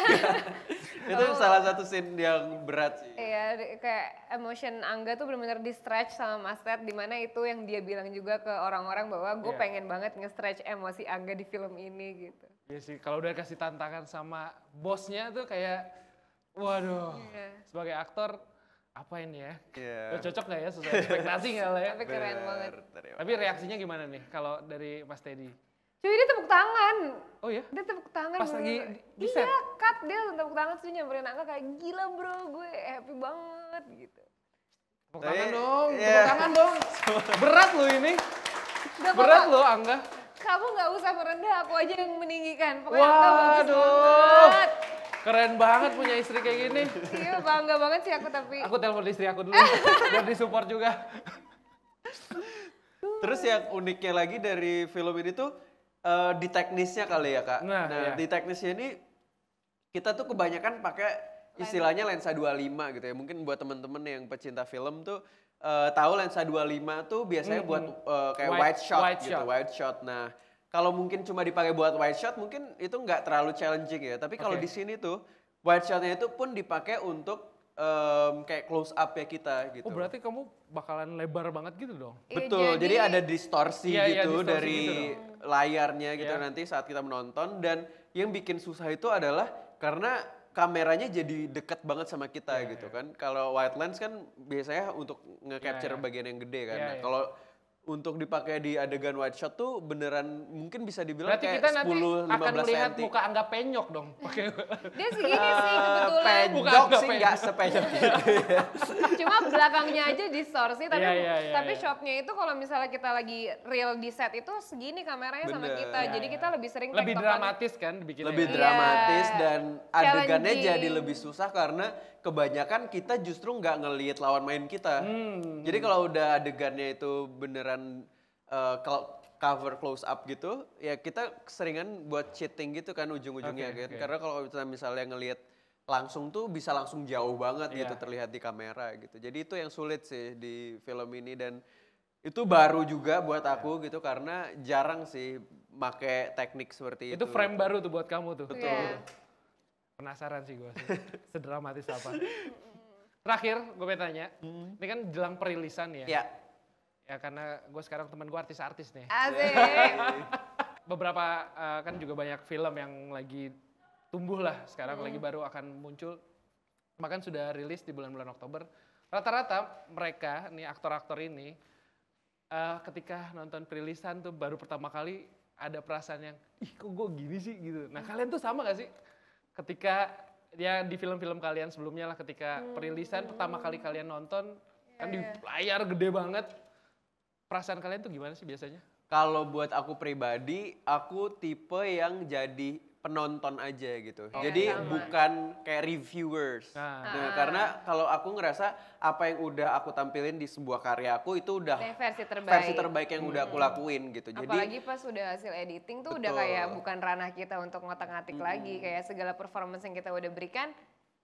Itu salah satu scene yang berat sih. Iya, kayak emotion Angga tuh benar-benar di stretch sama Mas Ted, dimana itu yang dia bilang juga ke orang-orang bahwa gue Iya. pengen banget nge-stretch emosi Angga di film ini gitu. Iya sih, kalau udah kasih tantangan sama bosnya tuh kayak, waduh, Iya. sebagai aktor apa ini ya? Iya. Udah cocok gak ya sesuai ekspektasi nggak lah ya? Tapi keren banget. Terima Tapi reaksinya gimana nih kalau dari Mas Teddy? Cuy, dia tepuk tangan. Oh ya? Dia tepuk tangan. Pas lagi bener-bener. di set? Iya, cut dia tepuk tangan terus dia nyamperin Angga kayak gila bro, gue happy banget gitu. Tepuk Tapi, tangan dong, iya. tepuk tangan dong. Berat loh ini, Udah berat pokok, loh Angga. kamu nggak usah merendah, aku aja yang meninggikan. Pokoknya Angga bagus Waduh, banget. keren banget punya istri kayak gini. Iya, bangga banget sih aku tapi. Aku telepon istri aku dulu, biar disupport juga. Terus yang uniknya lagi dari film ini tuh di teknisnya kali ya Kak. Nah, iya. Di teknisnya ini kita tuh kebanyakan pakai istilahnya lensa 25 gitu ya. Mungkin buat temen-temen yang pecinta film tuh tahu lensa 25 tuh biasanya buat kayak wide Wide shot. Nah, kalau mungkin cuma dipakai buat wide shot mungkin itu nggak terlalu challenging ya. Tapi kalau Oke. di sini tuh wide shotnya itu pun dipakai untuk kayak close up ya kita gitu. Oh berarti kamu bakalan lebar banget gitu dong? Iya, Betul, jadi ada distorsi Iya, iya, gitu distorsi dari gitu layarnya gitu Iya. nanti saat kita menonton dan yang bikin susah itu adalah karena kameranya jadi deket banget sama kita Iya, gitu kan. Kalau wide lens kan biasanya untuk Iya, nge-capture iya. bagian yang gede kan. Iya, Nah, iya. kalau untuk dipakai di adegan wide shot tuh beneran mungkin bisa dibilang Berarti kayak kita nanti 10-15 akan melihat cm. muka Angga penyok dong. Pakai Dia segini sih kebetulan. Penyok Bukan, sih nggak nggak sepenyok gitu ya. Cuma belakangnya aja distorsi tapi Iya, iya, iya, tapi iya. shotnya itu kalau misalnya kita lagi real di set itu segini kameranya sama Bener. kita. Iya, Jadi iya. kita lebih sering lebih tektokan. dramatis kan dibikinnya. Lebih ya? dramatis Iya, dan adegannya challenging. jadi lebih susah karena kebanyakan kita justru nggak ngelihat lawan main kita. Jadi kalau udah adegannya itu beneran cover close up gitu, ya kita keseringan buat cheating gitu kan ujung-ujungnya Oke, kan. oke. Karena kalau kita misalnya ngelihat langsung tuh bisa langsung jauh banget gitu Iya. terlihat di kamera gitu. Jadi itu yang sulit sih di film ini dan itu baru juga buat aku gitu karena jarang sih make teknik seperti Itu itu. frame baru tuh buat kamu tuh. Betul. Iya. Penasaran sih gue sih, sedramatis apa. Terakhir gue pengen tanya, ini kan jelang perilisan ya. Ya. Ya karena gue sekarang teman gue artis-artis nih. Asik. Beberapa kan juga banyak film yang lagi tumbuh lah sekarang lagi baru akan muncul. Bahkan sudah rilis di bulan-bulan Oktober. Rata-rata mereka nih aktor-aktor ini ketika nonton perilisan tuh baru pertama kali ada perasaan yang ih kok gue gini sih gitu. Nah kalian tuh sama gak sih ketika ya di film-film kalian sebelumnya lah ketika perilisan pertama kali kalian nonton kan di layar gede banget. Perasaan kalian tuh gimana sih biasanya? Kalau buat aku pribadi, aku tipe yang jadi penonton aja gitu. Iya, Jadi sama. bukan kayak reviewers. Nah, karena kalau aku ngerasa apa yang udah aku tampilin di sebuah karya aku itu udah Ini versi terbaik. versi terbaik yang udah aku lakuin gitu. Jadi Apalagi pas udah hasil editing tuh udah Betul. kayak bukan ranah kita untuk ngotak-ngatik lagi. Kayak segala performance yang kita udah berikan,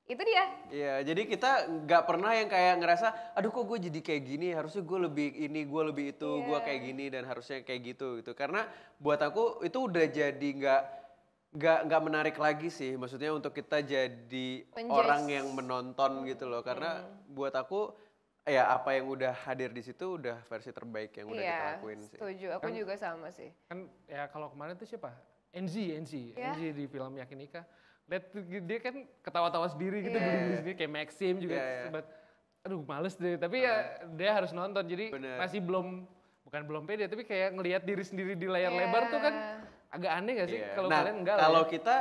itu dia. Iya, jadi kita nggak pernah yang kayak ngerasa, aduh kok gue jadi kayak gini, harusnya gue lebih ini, gue lebih itu, gue kayak gini dan harusnya kayak gitu. Karena buat aku itu udah jadi nggak menarik lagi sih, maksudnya untuk kita jadi Menjudge. orang yang menonton gitu loh. Karena buat aku ya apa yang udah hadir di situ udah versi terbaik yang udah kita Iya, lakuin sih. setuju. Aku juga sama sih. Kan ya kalau kemarin tuh siapa? NZ Ya. di film Yakin Nikah. Lihat tuh dia kan ketawa-tawa sendiri gitu, geli-geli sendiri kayak Maxim juga Iya, iya. sempat aduh males deh, tapi ya dia harus nonton. Jadi Bener. masih bukan belum pede, tapi kayak ngelihat diri sendiri di layar lebar tuh kan agak aneh gak sih Iya. kalau Nah, kalian enggak lah kalau ya? kita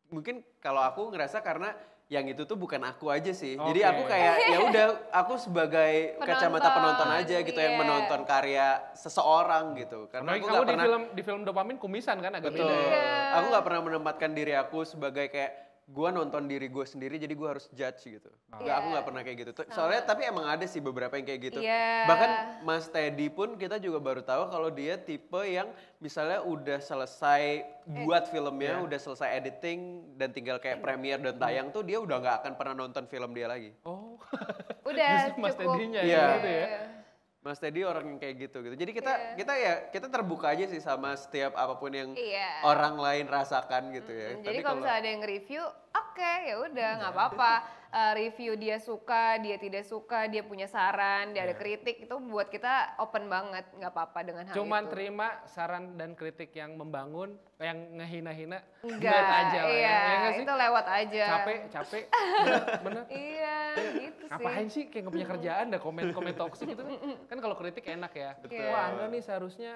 mungkin kalau aku ngerasa karena yang itu tuh bukan aku aja sih. Jadi Oke. aku kayak ya udah aku sebagai kacamata penonton aja gitu yang iya. menonton karya seseorang gitu. Karena Apalagi aku kamu nggak di pernah film Dopamin kumisan kan agak betul. beda ya. Aku nggak pernah menempatkan diri aku sebagai kayak gue nonton diri gue sendiri jadi gue harus judge gitu. Nggak, aku nggak pernah kayak gitu. Soalnya tapi emang ada sih beberapa yang kayak gitu. Iya. Bahkan Mas Teddy pun kita juga baru tahu kalau dia tipe yang misalnya udah selesai buat filmnya, udah selesai editing dan tinggal kayak premiere dan tayang tuh dia udah nggak akan pernah nonton film dia lagi. Oh. Udah Justru Mas cukup. Teddy-nya Iya. gitu ya. Mas Teddy orang yang kayak gitu. Jadi kita terbuka aja sih sama setiap apapun yang Iya. orang lain rasakan gitu ya. Jadi Tapi kalau misalnya ada yang nge-review, oke ya udah nggak apa-apa. Review dia suka, dia tidak suka, dia punya saran, dia ada kritik, itu buat kita open banget, nggak apa-apa dengan hal Cuman itu. terima saran dan kritik yang membangun, yang ngehina-hina, Enggak, lihat aja lah iya, ya. Ya nggak sih? itu lewat aja. Capek, bener. Iya, gitu sih. Ngapain sih kayak nggak punya kerjaan dah komen-komen toksik gitu kan. Kan kalau kritik enak ya. Betul. Wah enggak nih seharusnya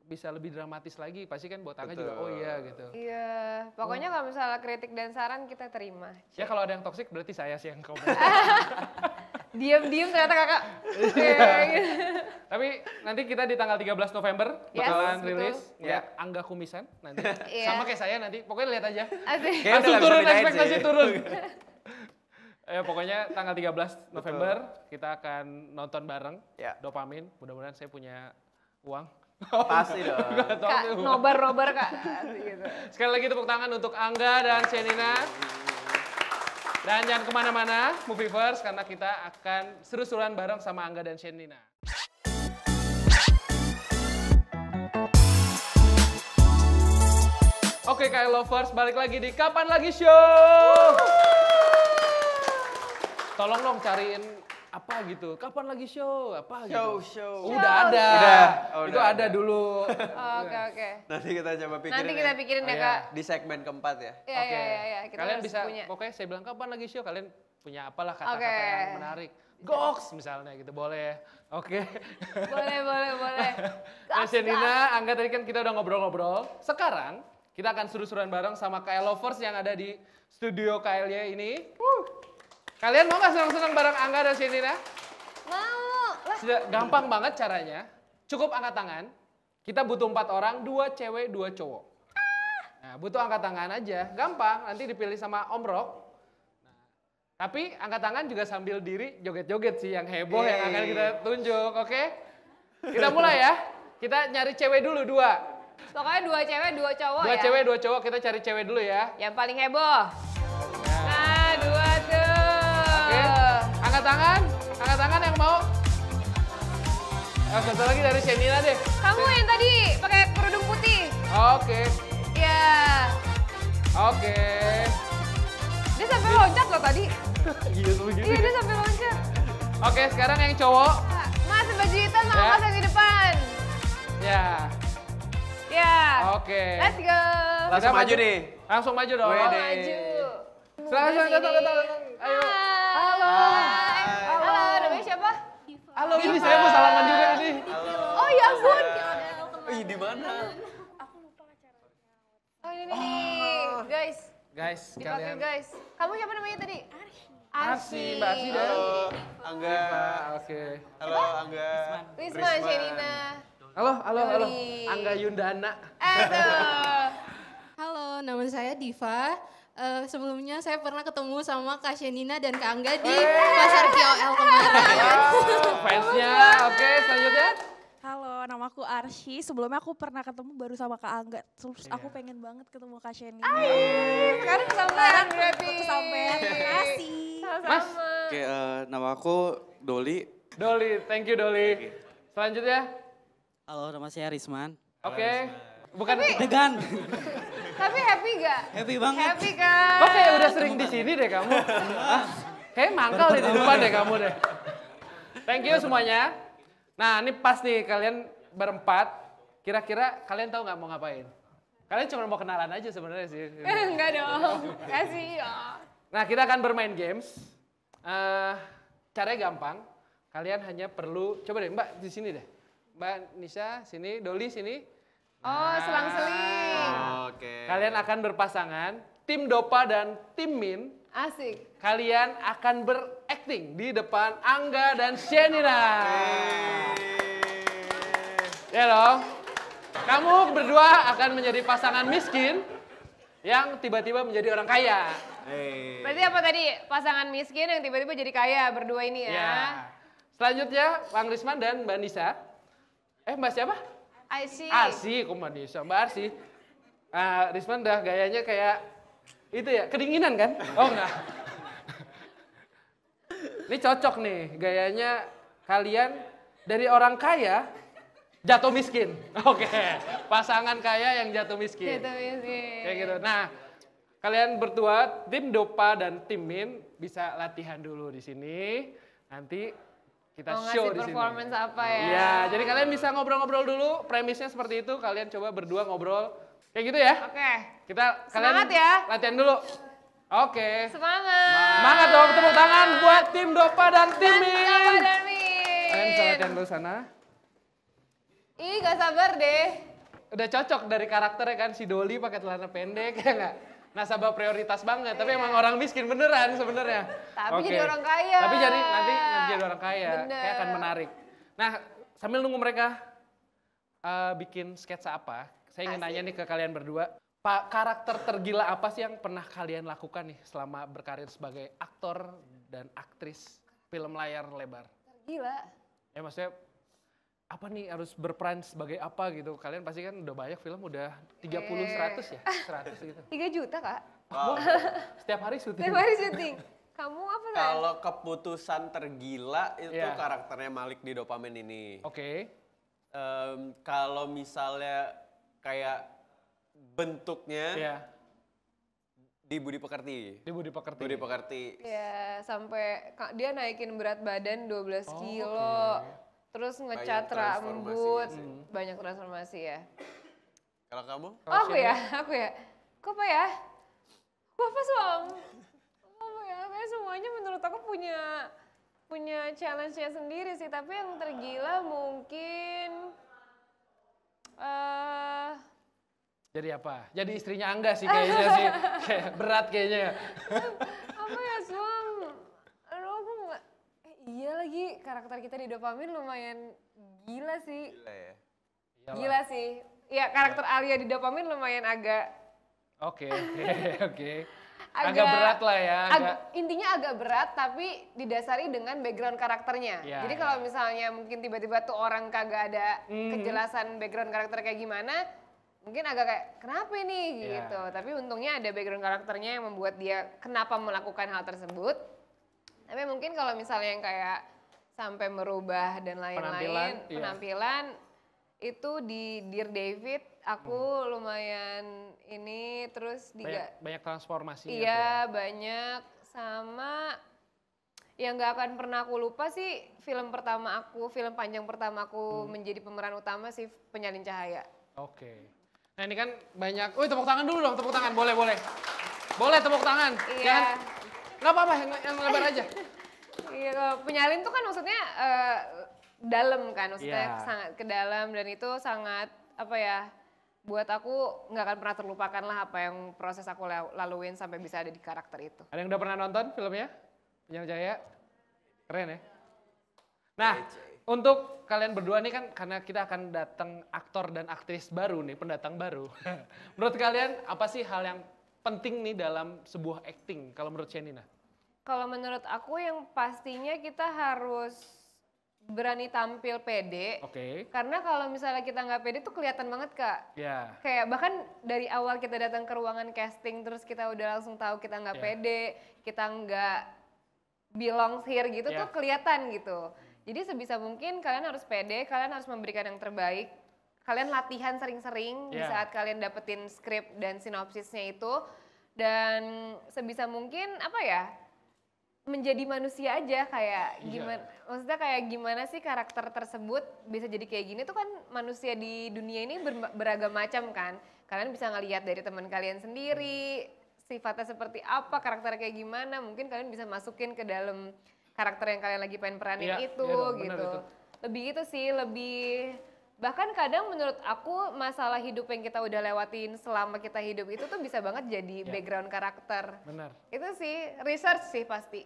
bisa lebih dramatis lagi. Pasti kan buat Angga juga oh iya gitu. Iya, pokoknya kalau misalnya kritik dan saran kita terima. Ya kalau ada yang toksik berarti saya sih yang komen. Diam-diam ternyata kakak. Iya. Iya, gitu. Tapi nanti kita di tanggal 13 November Yes, bakalan betul. rilis Ya. Angga Kumisan nanti. Iya. Sama kayak saya nanti. Pokoknya lihat aja. Asik. Kayaknya Langsung udah nggak bisa turun bedain ekspektasi sih. turun. Pokoknya tanggal 13 November kita akan nonton bareng Ya. Dopamin. Mudah-mudahan saya punya uang. Pasti dong. Nggak tahu Kak, tuh. nobar-nobar kak. Asik gitu. Sekali lagi tepuk tangan untuk Angga dan Shenina. Dan jangan kemana-mana, Movieverse, karena kita akan seru-seruan bareng sama Angga dan Shenina. Oke, KL Lovers, balik lagi di Kapan Lagi Show. Tolong dong cariin apa gitu. Kapan lagi show? Apa gitu? Show. Udah ada. Udah. Oh, Itu udah ada dulu. Oke, oke. Nanti kita coba pikirin Nanti kita pikirin Oh, ya iya. kak. di segmen keempat ya. Iya, iya, iya. Kita Kalian harus bisa, punya. pokoknya saya bilang kapan lagi show, kalian punya apalah kata-kata Oke. yang menarik. Goks misalnya gitu, boleh. Oke. Boleh, boleh, boleh. Nah, Shenina, Angga tadi kan kita udah ngobrol-ngobrol. Sekarang kita akan seru-seruan bareng sama KL Lovers yang ada di studio KLY ini. Kalian mau nggak senang-senang bareng Angga dan Shenina? Mau. Lah, Sudah gampang banget caranya. Cukup angkat tangan. Kita butuh 4 orang, 2 cewek, 2 cowok. Nah, butuh angkat tangan aja. Gampang, nanti dipilih sama Om Rock. Nah, tapi angkat tangan juga sambil diri joget-joget sih yang heboh yang akan kita tunjuk, oke? Kita mulai ya. Kita nyari cewek dulu 2. pokoknya 2 cewek, 2 cowok 2 ya. cewek, 2 cowok, kita cari cewek dulu ya. Yang paling heboh. Ya. Nah, 2 tuh. Oke, angkat tangan yang mau. Satu lagi dari Shenina deh. Kamu yang tadi pakai kerudung putih. Oke, Ya. oke. Dia sampai loncat loh tadi. Iya begini. Iya, dia sampai loncat. Oke, sekarang yang cowok. Mas, baju hitam mau Ya. mas yang di depan. Ya, Ya. oke. Let's go. Langsung Kita maju nih. Langsung maju dong. Wede. Maju. Silakan, Sini. Ayo. Halo. Hai. Halo, namanya siapa? Halo, ini saya mau salaman juga ini. Oh ya ampun. Ih, di mana? Oh ini nih, guys. Guys, Dipakai kalian. guys. Kamu siapa namanya tadi? Arsi, Mbak Arsi dan. Halo, Angga. Oke. Halo, Angga. Wisma, Shenina. Halo. Yuli. Angga Yundana. Aduh. Halo, nama saya Diva. Sebelumnya saya pernah ketemu sama Kak Shenina dan Kak Angga di Pasar KOL kemarin. Fansnya, oke selanjutnya. Halo, nama aku Arsy. Sebelumnya aku pernah ketemu baru sama Kak Angga. Terus aku pengen banget ketemu Kak Sheni. Sekarang kesampean berarti. Kesampean, terima kasih. Mas. Oke, nama aku Doli. Doli, thank you Doli. Selanjutnya, Halo, nama saya Risman. oke. Bukan, Degan. Tapi happy gak? Happy banget. Happy kan? kok kayak udah sering di sini deh kamu? Hah? Kayak mangkal di depan deh kamu deh. Thank you semuanya. Nah ini pas nih kalian berempat, kira-kira kalian tahu nggak mau ngapain? Kalian cuma mau kenalan aja sebenarnya sih. Enggak dong, kasih ya. Nah kita akan bermain games. Caranya gampang. Kalian hanya perlu, coba deh Mbak di sini deh. Mbak Nisha sini, Doli sini. Oh, selang-seling. Oke. Kalian akan berpasangan, tim Dopa dan tim Min. Asik. Kalian akan berakting di depan Angga dan Shenina. Ya dong. Kamu berdua akan menjadi pasangan miskin yang tiba-tiba menjadi orang kaya. Berarti apa tadi? Pasangan miskin yang tiba-tiba jadi kaya berdua ini ya. Ya. Selanjutnya Bang Risman dan Mbak Nisa. Mbak siapa? Arsy. Arsy, kok Mbak Nisa? Mbak Arsy. Risman dah gayanya kayak itu ya, kedinginan kan? Oh enggak. Ini cocok nih, gayanya kalian dari orang kaya jatuh miskin. Oke, pasangan kaya yang jatuh miskin. Jatuh miskin. Kayak gitu. Nah, kalian berdua, tim Dopa dan tim Min bisa latihan dulu di sini. Nanti kita Mau show ngasih di sini. performance apa ya? Iya, jadi kalian bisa ngobrol-ngobrol dulu. Premisnya seperti itu. Kalian coba berdua ngobrol. Kayak gitu ya. Oke. Kalian Semangat ya. latihan dulu. Oke. Semangat. Semangat dong, tepuk tangan buat tim Dopa dan tim Dan Min. Dopa dan Min. Kalian bisa latihan dulu sana. Ih, gak sabar deh. Udah cocok dari karakternya kan, si Doli pakai celana pendek ya nggak? Nasabah prioritas banget, tapi emang orang miskin beneran sebenarnya. Tapi Oke. jadi orang kaya. Tapi nanti jadi orang kaya, Bener. kayak akan menarik. Nah, sambil nunggu mereka bikin sketsa apa, saya ingin Asik. nanya nih ke kalian berdua. Pak, karakter tergila apa sih yang pernah kalian lakukan nih selama berkarir sebagai aktor dan aktris film layar lebar? Gila. Ya maksudnya apa nih harus berperan sebagai apa gitu. Kalian pasti kan udah banyak film, udah 30, 100 ya? 100 gitu. 3 juta kak. Wow. Setiap hari syuting. Tiap hari syuting. Kamu apa San? Kalau keputusan tergila itu Iya. karakternya Malik di Dopamin ini. Oke. Kalau misalnya kayak bentuknya Iya. di Budi Pekerti. Di Budi Pekerti. Budi Pekerti. Ya sampai dia naikin berat badan 12 Oh, kilo. oke. Terus ngecat Banyak rambut. transformasinya sih. Banyak transformasi ya. Kalau kamu? Oh, aku ya? Kok apa ya? Kok apa Som? Apa ya? Kayak semuanya menurut aku punya challenge-nya sendiri sih. Tapi yang tergila mungkin Jadi apa? Jadi istrinya Angga sih kayaknya sih. Kayak berat kayaknya. apa ya Som? Aduh aku nggak. Iya lagi karakter kita di Dopamin lumayan gila sih. Gila ya. Gila sih. Ya karakter Alia di Dopamin lumayan agak Oke. Agak berat lah ya. intinya agak berat tapi didasari dengan background karakternya. Ya, Jadi ya. kalau misalnya mungkin tiba-tiba tuh orang kagak ada kejelasan background karakter kayak gimana, mungkin agak kayak kenapa ini Ya. gitu. Tapi untungnya ada background karakternya yang membuat dia kenapa melakukan hal tersebut. Tapi mungkin kalau misalnya yang kayak sampai merubah dan lain-lain, Iya. penampilan itu di Dear David aku lumayan ini terus Banyak transformasi. iya banyak sama yang nggak akan pernah aku lupa sih film panjang pertama aku menjadi pemeran utama sih Penyalin Cahaya. Oke. Nah ini kan banyak, tepuk tangan dulu dong, tepuk tangan, boleh. Boleh tepuk tangan. Iya. Nggak apa-apa, yang lebar aja. Iya, kalau penyalin tuh kan maksudnya dalam kan, maksudnya Iya. sangat ke dalam dan itu sangat apa ya, buat aku nggak akan pernah terlupakan lah apa yang proses aku laluin sampai bisa ada di karakter itu. Ada yang udah pernah nonton filmnya? Penyalin Cahaya? Keren ya? Nah, Untuk kalian berdua nih kan karena kita akan datang aktor dan aktris baru nih, pendatang baru. Menurut kalian apa sih hal yang penting nih dalam sebuah acting kalau menurut Shenina? Kalau menurut aku yang pastinya kita harus berani tampil pede. Oke. Karena kalau misalnya kita nggak pede tuh kelihatan banget Kak. Ya. Kayak bahkan dari awal kita datang ke ruangan casting terus kita udah langsung tahu kita nggak pede, kita nggak belong here gitu tuh kelihatan gitu. Jadi sebisa mungkin kalian harus pede, kalian harus memberikan yang terbaik. Kalian latihan sering-sering di saat kalian dapetin skrip dan sinopsisnya itu. Dan sebisa mungkin apa ya, menjadi manusia aja kayak gimana, maksudnya kayak gimana sih karakter tersebut bisa jadi kayak gini tuh kan manusia di dunia ini beragam macam kan. Kalian bisa ngelihat dari teman kalian sendiri, sifatnya seperti apa, karakternya kayak gimana, mungkin kalian bisa masukin ke dalam karakter yang kalian lagi pengen peranin itu dong, gitu. itu. Lebih itu sih, lebih bahkan kadang menurut aku masalah hidup yang kita udah lewatin selama kita hidup itu tuh bisa banget jadi background karakter. Benar. Itu sih research sih pasti.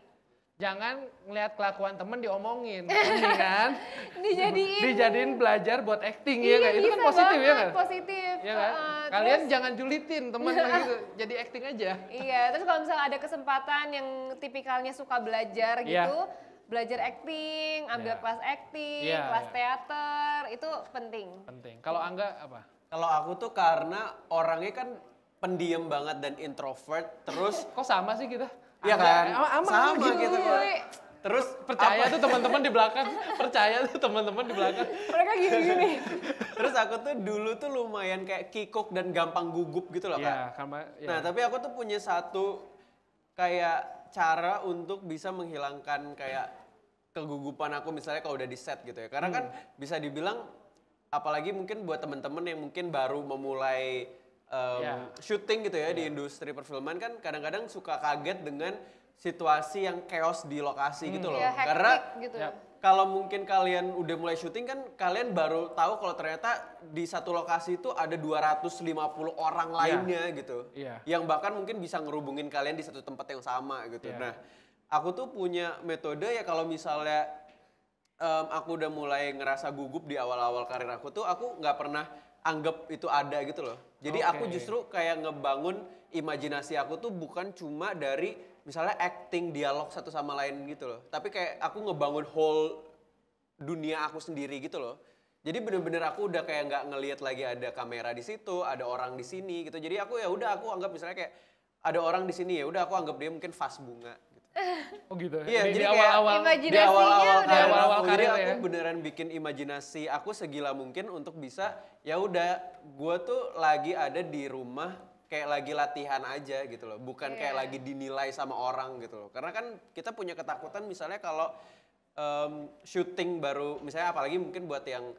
Jangan ngelihat kelakuan temen diomongin, ini kan? Dijadiin. Dijadiin belajar buat acting ya kan? Itu kan bisa positif ya banget, kan? Positif. Iya kan? Kalian jangan julitin temen gitu, jadi acting aja. Iya, terus kalau misalnya ada kesempatan yang tipikalnya suka belajar gitu, belajar acting, ambil kelas acting, kelas teater, itu penting. Penting. Kalau Angga apa? Kalau aku tuh karena orangnya kan pendiam banget dan introvert, terus Kok sama sih kita? iya kan? Sama gitu. Terus Percaya tuh teman-teman di belakang, percaya tuh teman-teman di belakang. Mereka gini-gini. Terus aku tuh dulu tuh lumayan kayak kikuk dan gampang gugup gitu loh Kak. Nah tapi aku tuh punya satu kayak cara untuk bisa menghilangkan kayak kegugupan aku misalnya kalau udah di set gitu ya. Karena kan bisa dibilang apalagi mungkin buat teman-teman yang mungkin baru memulai syuting gitu ya di industri perfilman kan kadang-kadang suka kaget dengan situasi yang chaos di lokasi gitu loh. Ya, Karena gitu. kalau mungkin kalian udah mulai syuting kan kalian baru tahu kalau ternyata di satu lokasi itu ada 250 orang lainnya gitu. Yang bahkan mungkin bisa ngerubungin kalian di satu tempat yang sama gitu. Nah, aku tuh punya metode ya kalau misalnya aku udah mulai ngerasa gugup di awal-awal karir aku tuh aku nggak pernah anggap itu ada gitu loh. Jadi aku justru kayak ngebangun imajinasi aku tuh bukan cuma dari misalnya acting dialog satu sama lain gitu loh. Tapi kayak aku ngebangun whole dunia aku sendiri gitu loh. Jadi bener-bener aku udah kayak nggak ngelihat lagi ada kamera di situ, ada orang di sini gitu. Jadi aku ya udah aku anggap misalnya kayak ada orang di sini ya udah aku anggap dia mungkin vas bunga. Oh gitu. Iya, di jadi awal-awal imajinasinya di awal-awal udah karir awal-awal aku, jadi karir aku ya. beneran bikin imajinasi aku segila mungkin untuk bisa ya udah gue tuh lagi ada di rumah kayak lagi latihan aja gitu loh, bukan kayak lagi dinilai sama orang gitu loh. Karena kan kita punya ketakutan misalnya kalau syuting baru, misalnya apalagi mungkin buat yang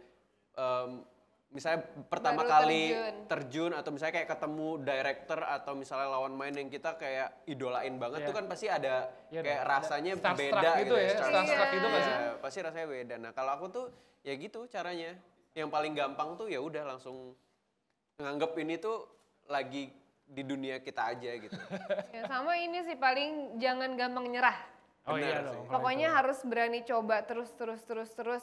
misalnya pertama Baru kali terjun atau misalnya kayak ketemu director atau misalnya lawan main yang kita kayak idolain banget tuh kan pasti ada kayak rasanya beda gitu ya, starstruck gitu nggak sih? pasti rasanya beda. Nah kalau aku tuh ya gitu caranya, yang paling gampang tuh ya udah langsung nganggep ini tuh lagi di dunia kita aja gitu. Ya, sama ini sih paling jangan gampang nyerah. Oh iya Benar dong. Pokoknya harus berani coba terus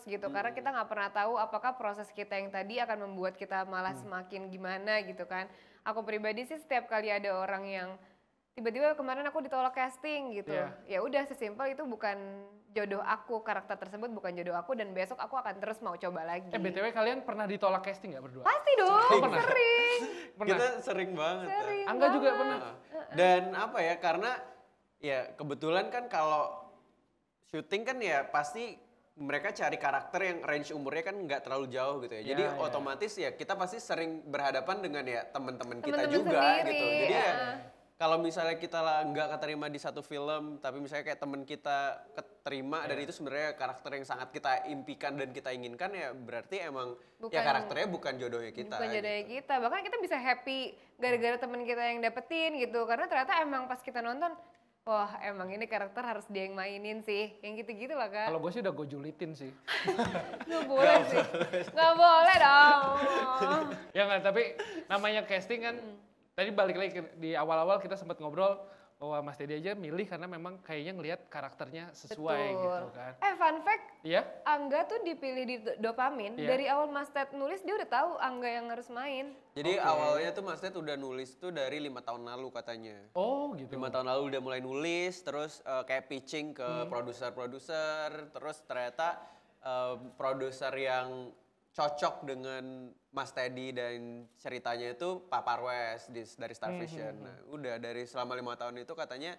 gitu. Karena kita nggak pernah tahu apakah proses kita yang tadi akan membuat kita malah semakin gimana gitu kan. Aku pribadi sih setiap kali ada orang yang tiba-tiba kemarin aku ditolak casting gitu. Ya udah sesimpel itu bukan jodoh aku, karakter tersebut bukan jodoh aku dan besok aku akan terus mau coba lagi. BTW kalian pernah ditolak casting nggak berdua? Pasti dong, pernah? sering. Kita sering banget. Sering Angga juga banget. pernah. Dan apa ya, karena ya kebetulan kan kalau syuting kan ya pasti mereka cari karakter yang range umurnya kan nggak terlalu jauh gitu ya. Jadi otomatis ya kita pasti sering berhadapan dengan ya teman-teman kita Temen-temen juga sendiri, gitu. Jadi ya kalau misalnya kita nggak keterima di satu film, tapi misalnya kayak teman kita keterima dan itu sebenarnya karakter yang sangat kita impikan dan kita inginkan ya berarti emang ya karakternya bukan jodohnya kita. Bukan jodohnya gitu. kita. Bahkan kita bisa happy gara-gara teman kita yang dapetin gitu. Karena ternyata emang pas kita nonton, wah emang ini karakter harus dia yang mainin sih. Yang gitu-gitu lah Kak. Kalau gue sih udah gue julitin sih. Nggak boleh sih. Nggak boleh dong. Ya nggak, tapi namanya casting kan, tadi balik lagi di awal-awal kita sempat ngobrol, bahwa Mas Teddy aja milih karena memang kayaknya ngelihat karakternya sesuai Betul. gitu kan. Fun fact, Iya? Angga tuh dipilih di Dopamin. Iya. Dari awal Mas Ted nulis dia udah tahu Angga yang harus main. Jadi awalnya tuh Mas Ted udah nulis tuh dari 5 tahun lalu katanya. Oh gitu. 5 tahun lalu udah mulai nulis, terus kayak pitching ke produser-produser, terus ternyata produser yang cocok dengan Mas Teddy dan ceritanya itu Pak Parwes dari Star Vision. Nah, udah dari selama 5 tahun itu katanya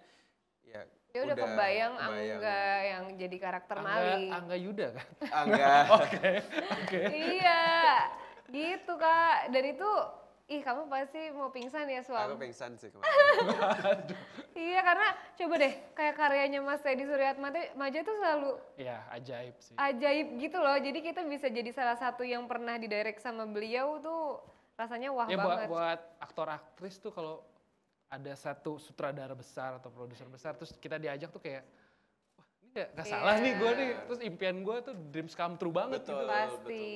ya Dia udah kebayang Angga yang jadi karakter Mali. Angga Yuda kan? Angga. Oke. Iya, gitu Kak. Dan itu, kamu pasti mau pingsan ya Aku Suam? pingsan sih kemarin. Iya, karena coba deh, kayak karyanya Mas Teddy Suryatmaja tuh selalu Iya, ajaib sih. ajaib gitu loh. Jadi kita bisa jadi salah satu yang pernah didirect sama beliau tuh rasanya wah Ya banget. buat aktor aktris tuh kalau ada satu sutradara besar atau produser besar terus kita diajak tuh kayak wah ini gak salah nih gue nih, terus impian gue tuh dreams come true banget Betul. gitu. Pasti.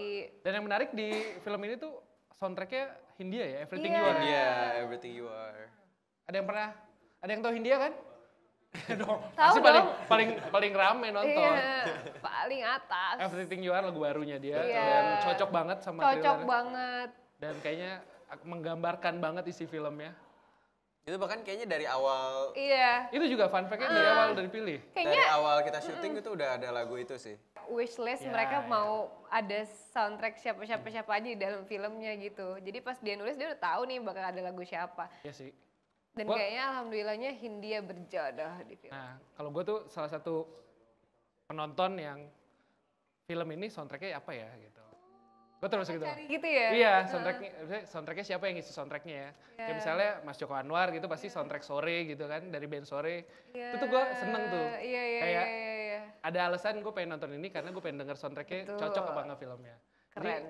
Dan yang menarik di film ini tuh soundtracknya Hindia ya, Everything Iya. You Are. Iya, Everything You Are. Ada yang tahu Hindia kan? Dong, Tahu pasti dong. paling rame nonton. Iya, paling atas. Everything You Are lagu barunya dia Iya. dan cocok banget sama Cocok trailernya. banget. Dan kayaknya menggambarkan banget isi filmnya. Itu bahkan kayaknya dari awal Iya. Itu juga fun fact-nya dari awal udah dipilih. dari Kayaknya awal kita syuting itu udah ada lagu itu sih. wishlist Ya, mereka ya. mau ada soundtrack siapa aja di dalam filmnya gitu. Jadi pas dia nulis dia udah tahu nih bakal ada lagu siapa. Iya sih. Dan Gua- kayaknya alhamdulillahnya Hindia berjodoh di film. Nah, kalau gue tuh salah satu penonton yang film ini soundtracknya apa ya gitu. Gue terus gitu. Cari gitu ya? Iya, soundtracknya siapa yang ngisi soundtracknya ya. Kayak Iya. misalnya Mas Joko Anwar gitu pasti soundtrack Sore gitu kan, dari band Sore. Iya, Itu tuh gue seneng tuh. Iya, iya, Kayak iya, iya. ada alasan gue pengen nonton ini karena gue pengen denger soundtracknya Betul. cocok apa enggak filmnya. Jadi, Keren.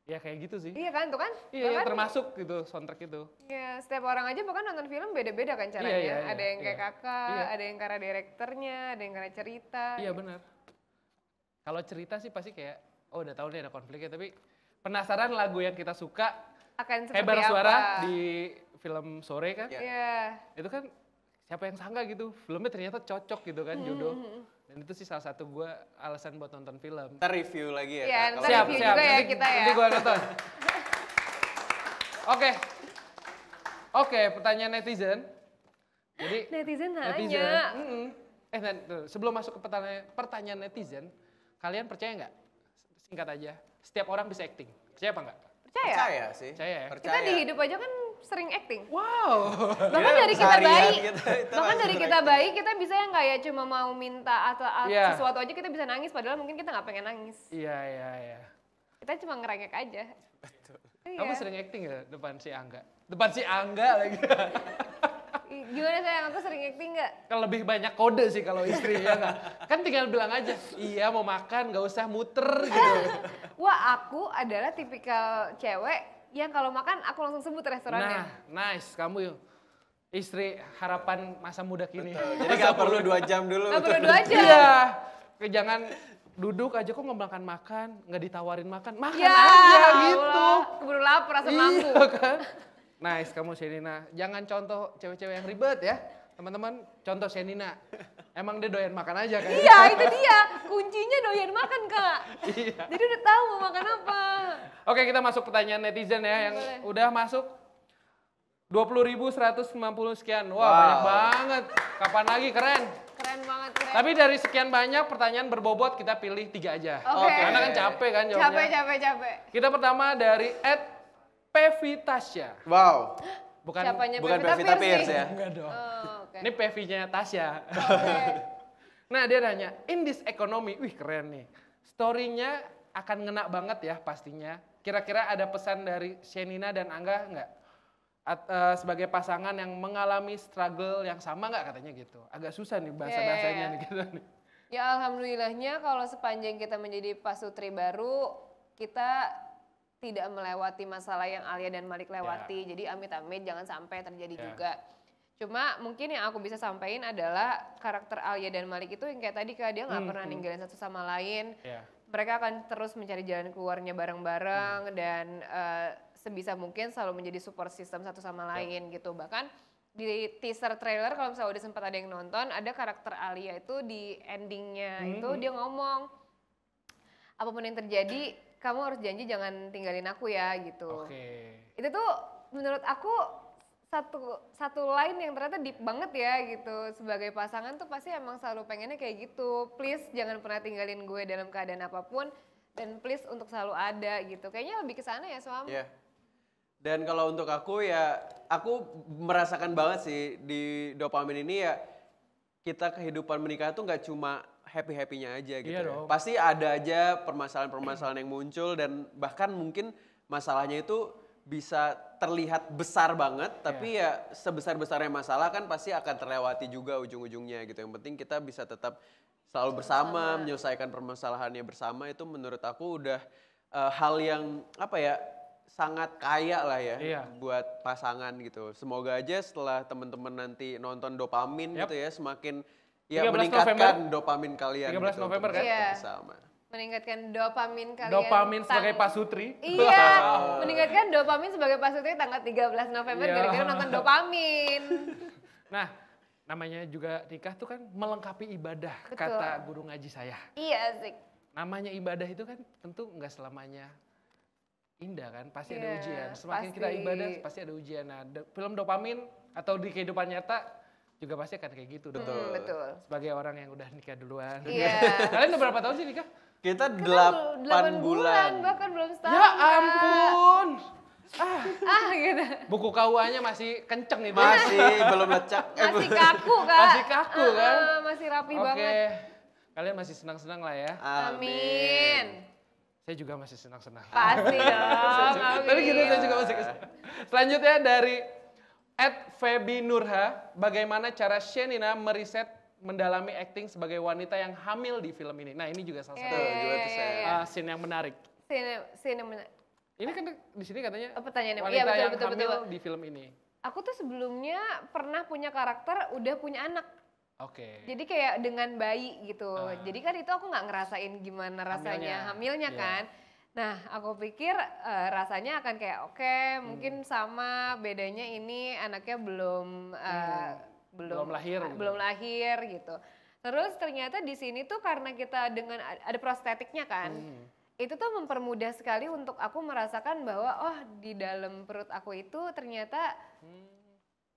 ya kayak gitu sih. Iya kan, tuh kan? Iya, Bahkan, termasuk gitu soundtrack itu. ya, setiap orang aja bahkan nonton film beda-beda kan caranya. Iya, iya, Ada yang kayak iya. kakak, Iya. ada yang karena direkturnya, ada yang karena cerita. Iya benar. Kalau cerita sih pasti kayak, oh udah tahu nih ada konfliknya, tapi penasaran lagu yang kita suka, Akan seperti kayak Bara apa? Suara di film Sore kan, Iya. itu kan siapa yang sangka gitu, filmnya ternyata cocok gitu kan jodoh. Dan itu sih salah satu gue alasan buat nonton film. Ntar review lagi ya. Iya, Kak, ntar kalau- review juga ya kita ya. Nanti gue nonton. Oke, pertanyaan netizen. Jadi Netizen nanya. Sebelum masuk ke pertanyaan netizen, kalian percaya nggak? Singkat aja, setiap orang bisa acting. Percaya apa nggak? Percaya? Percaya sih. Percaya ya? Kita di hidup aja kan sering acting. Wow. Bahkan Ya, dari kita seharian bayi, kita bahkan masih dari kita bayi kita bisa yang kayak cuma mau minta atau Iya. sesuatu aja kita bisa nangis padahal mungkin kita nggak pengen nangis. Iya. Kita cuma ngerengek aja. Iya. Kamu sering acting nggak depan si Angga? Depan si Angga lagi. Gimana sayang, aku sering acting nggak? Kan lebih banyak kode sih kalau istri ya nggak? Kan tinggal bilang aja, iya mau makan nggak usah muter gitu. Wah, aku adalah tipikal cewek yang kalau makan aku langsung sebut restorannya. Nah, nice kamu yuk. Istri harapan masa muda kini. Jadi gak perlu 2 jam dulu. Nggak perlu untuk- 2 jam. Iya. Jangan duduk aja kok nggak makan, nggak ditawarin makan Ya, aja gitu. Allah, keburu lapar asam lambung. Iya kan? Nice kamu Shenina. Jangan contoh cewek-cewek yang ribet ya. Teman-teman, contoh Shenina. Emang dia doyan makan aja kan? Iya, itu dia. Kuncinya doyan makan, Kak. Iya. Jadi udah tahu mau makan apa. Oke, kita masuk pertanyaan netizen ya yang Boleh. udah masuk 20.190 sekian. Wah, Wow. banyak banget. Kapan lagi? Keren. Keren banget, keren. Tapi dari sekian banyak pertanyaan berbobot kita pilih 3 aja. Oke. Karena kan capek kan jawabnya. Capek. Kita pertama dari @Pevitasya. Wow. Bukan Siapanya Bukan Pevita Pevita Pierce nih? ya. enggak dong. Oh, oke. Ini Pevinya Tasya. Oke. Nah, dia nanya, in this economy, wih keren nih. Story-nya akan ngena banget ya pastinya. Kira-kira ada pesan dari Shenina dan Angga nggak? Sebagai pasangan yang mengalami struggle yang sama nggak katanya gitu. Agak susah nih bahasa-bahasanya Iya. nih kita nih. Ya alhamdulillahnya kalau sepanjang kita menjadi pasutri baru, kita tidak melewati masalah yang Alia dan Malik lewati. Jadi amit-amit jangan sampai terjadi Ya. juga. Cuma mungkin yang aku bisa sampaikan adalah karakter Alia dan Malik itu yang kayak tadi Kak, dia nggak pernah ninggalin satu sama lain. Ya. Mereka akan terus mencari jalan keluarnya bareng-bareng dan sebisa mungkin selalu menjadi support system satu sama lain gitu. Bahkan di teaser trailer kalau misalnya udah sempat ada yang nonton, ada karakter Alia itu di endingnya itu dia ngomong, apapun yang terjadi kamu harus janji jangan tinggalin aku ya gitu. Itu tuh menurut aku satu line yang ternyata deep banget ya gitu. Sebagai pasangan tuh pasti emang selalu pengennya kayak gitu. Please jangan pernah tinggalin gue dalam keadaan apapun dan please untuk selalu ada gitu. Kayaknya lebih ke sana ya Suam. Iya. Dan kalau untuk aku ya, aku merasakan banget sih di Dopamin ini ya, kita kehidupan menikah tuh nggak cuma happy-happynya aja gitu. Iya Ya. dong. Pasti ada aja permasalahan-permasalahan yang muncul dan bahkan mungkin masalahnya itu bisa terlihat besar banget, tapi ya sebesar-besarnya masalah kan pasti akan terlewati juga ujung-ujungnya gitu. Yang penting kita bisa tetap selalu bersama, menyelesaikan permasalahannya bersama, itu menurut aku udah hal yang apa ya, sangat kaya lah ya buat pasangan gitu. Semoga aja setelah teman-teman nanti nonton Dopamin gitu ya, semakin ya 13 meningkatkan November. dopamin kalian 13 gitu November untuk kan? Iya. bersama. Meningkatkan dopamin kalian. Dopamin sebagai Pak Sutri. Iya, meningkatkan dopamin sebagai Pak Sutri tanggal 13 November Iya. gara-gara nonton Dopamin. Nah, namanya juga nikah tuh kan melengkapi ibadah, Betul. kata guru ngaji saya. Iya asik. Namanya ibadah itu kan tentu nggak selamanya indah kan, pasti ada Iya, ujian. Semakin pasti. kita ibadah pasti ada ujian. Nah, film Dopamin atau di kehidupan nyata juga pasti akan kayak gitu. Betul. Sebagai orang yang udah nikah duluan. Iya. Kalian udah berapa tahun sih nikah? Kita 8 8 bulan. bahkan belum setahun. Ya ampun. Gitu. Buku KUA-nya masih kenceng itu. Masih belum lecak. Masih kaku kak. Masih kaku kan? Masih rapi Oke. banget. Kalian masih senang-senang lah ya. Amin. Saya juga masih senang-senang. Pasti dong. Tapi gitu amin. saya juga masih senang. Selanjutnya dari @febi_nurha, bagaimana cara Shenina meriset mendalami acting sebagai wanita yang hamil di film ini. Nah, ini juga salah satu juga tuh saya. scene yang menarik. Ini kan di sini katanya Pertanyaannya, wanita iya betul, yang betul, hamil betul. di film ini. Aku tuh sebelumnya pernah punya karakter udah punya anak. Oke. Jadi kayak dengan bayi gitu. Jadi kan itu aku nggak ngerasain gimana rasanya hamilnya Iya. kan. Nah aku pikir rasanya akan kayak oke, mungkin sama, bedanya ini anaknya belum Belum lahir gitu. belum lahir gitu. Terus ternyata di sini tuh karena kita dengan ada prostetiknya kan. Itu tuh mempermudah sekali untuk aku merasakan bahwa oh di dalam perut aku itu ternyata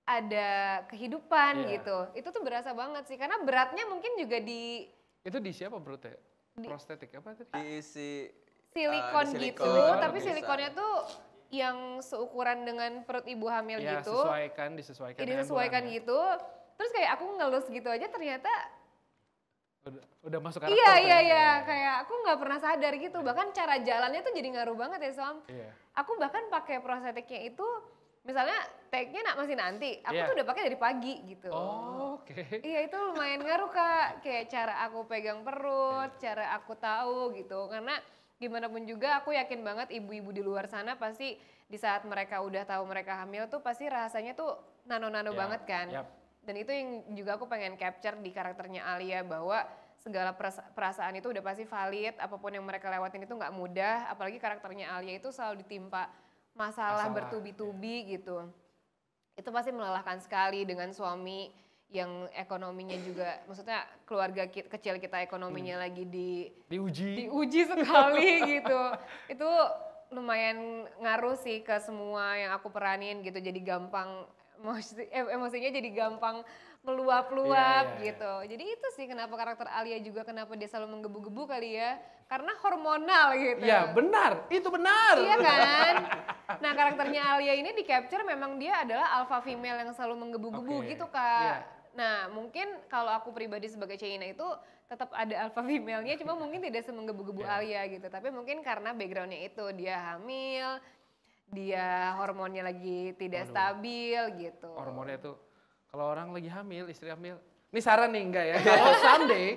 ada kehidupan Iya. gitu. Itu tuh berasa banget sih karena beratnya mungkin juga di Itu di siapa perutnya? Prostetik apa tadi? Diisi silikon di gitu, silikon, tapi bisa. silikonnya tuh yang seukuran dengan perut ibu hamil Ya, gitu. disesuaikan. Jadi dengan disesuaikan bulannya. gitu. Terus kayak aku ngelus gitu aja ternyata Udah masuk karakter. iya kayaknya. kayak aku nggak pernah sadar gitu. Bahkan cara jalannya tuh jadi ngaruh banget ya Som. Iya. Aku bahkan pakai prostetiknya itu misalnya take-nya masih nanti, aku Iya. tuh udah pakai dari pagi gitu. Oh, oke. Iya itu lumayan ngaruh Kak, kayak cara aku pegang perut, cara aku tahu gitu. Karena gimana pun juga aku yakin banget ibu-ibu di luar sana pasti di saat mereka udah tahu mereka hamil tuh pasti rasanya tuh nano-nano Ya, banget kan. yap. Dan itu yang juga aku pengen capture di karakternya Alia bahwa segala perasaan itu udah pasti valid, apapun yang mereka lewatin itu nggak mudah, apalagi karakternya Alia itu selalu ditimpa masalah bertubi-tubi gitu. Itu pasti melelahkan sekali dengan suami yang ekonominya juga, maksudnya keluarga kecil kita ekonominya lagi diuji sekali gitu. Itu lumayan ngaruh sih ke semua yang aku peranin gitu, jadi gampang emosinya jadi gampang meluap-luap Iya. gitu. Jadi itu sih kenapa karakter Alia juga kenapa dia selalu menggebu-gebu kali ya, karena hormonal gitu. Iya, benar. Itu benar. Iya kan? Nah karakternya Alia ini di capture memang dia adalah alpha female yang selalu menggebu-gebu Oke, gitu Kak. iya. Nah mungkin kalau aku pribadi sebagai China itu tetap ada alpha female-nya, cuma mungkin tidak semenggebu-gebu Alia gitu. Tapi mungkin karena background-nya itu, dia hamil, dia hormonnya lagi tidak stabil gitu. Hormonnya tuh kalau orang lagi hamil, istri hamil. Ini saran nih enggak ya? Kalau someday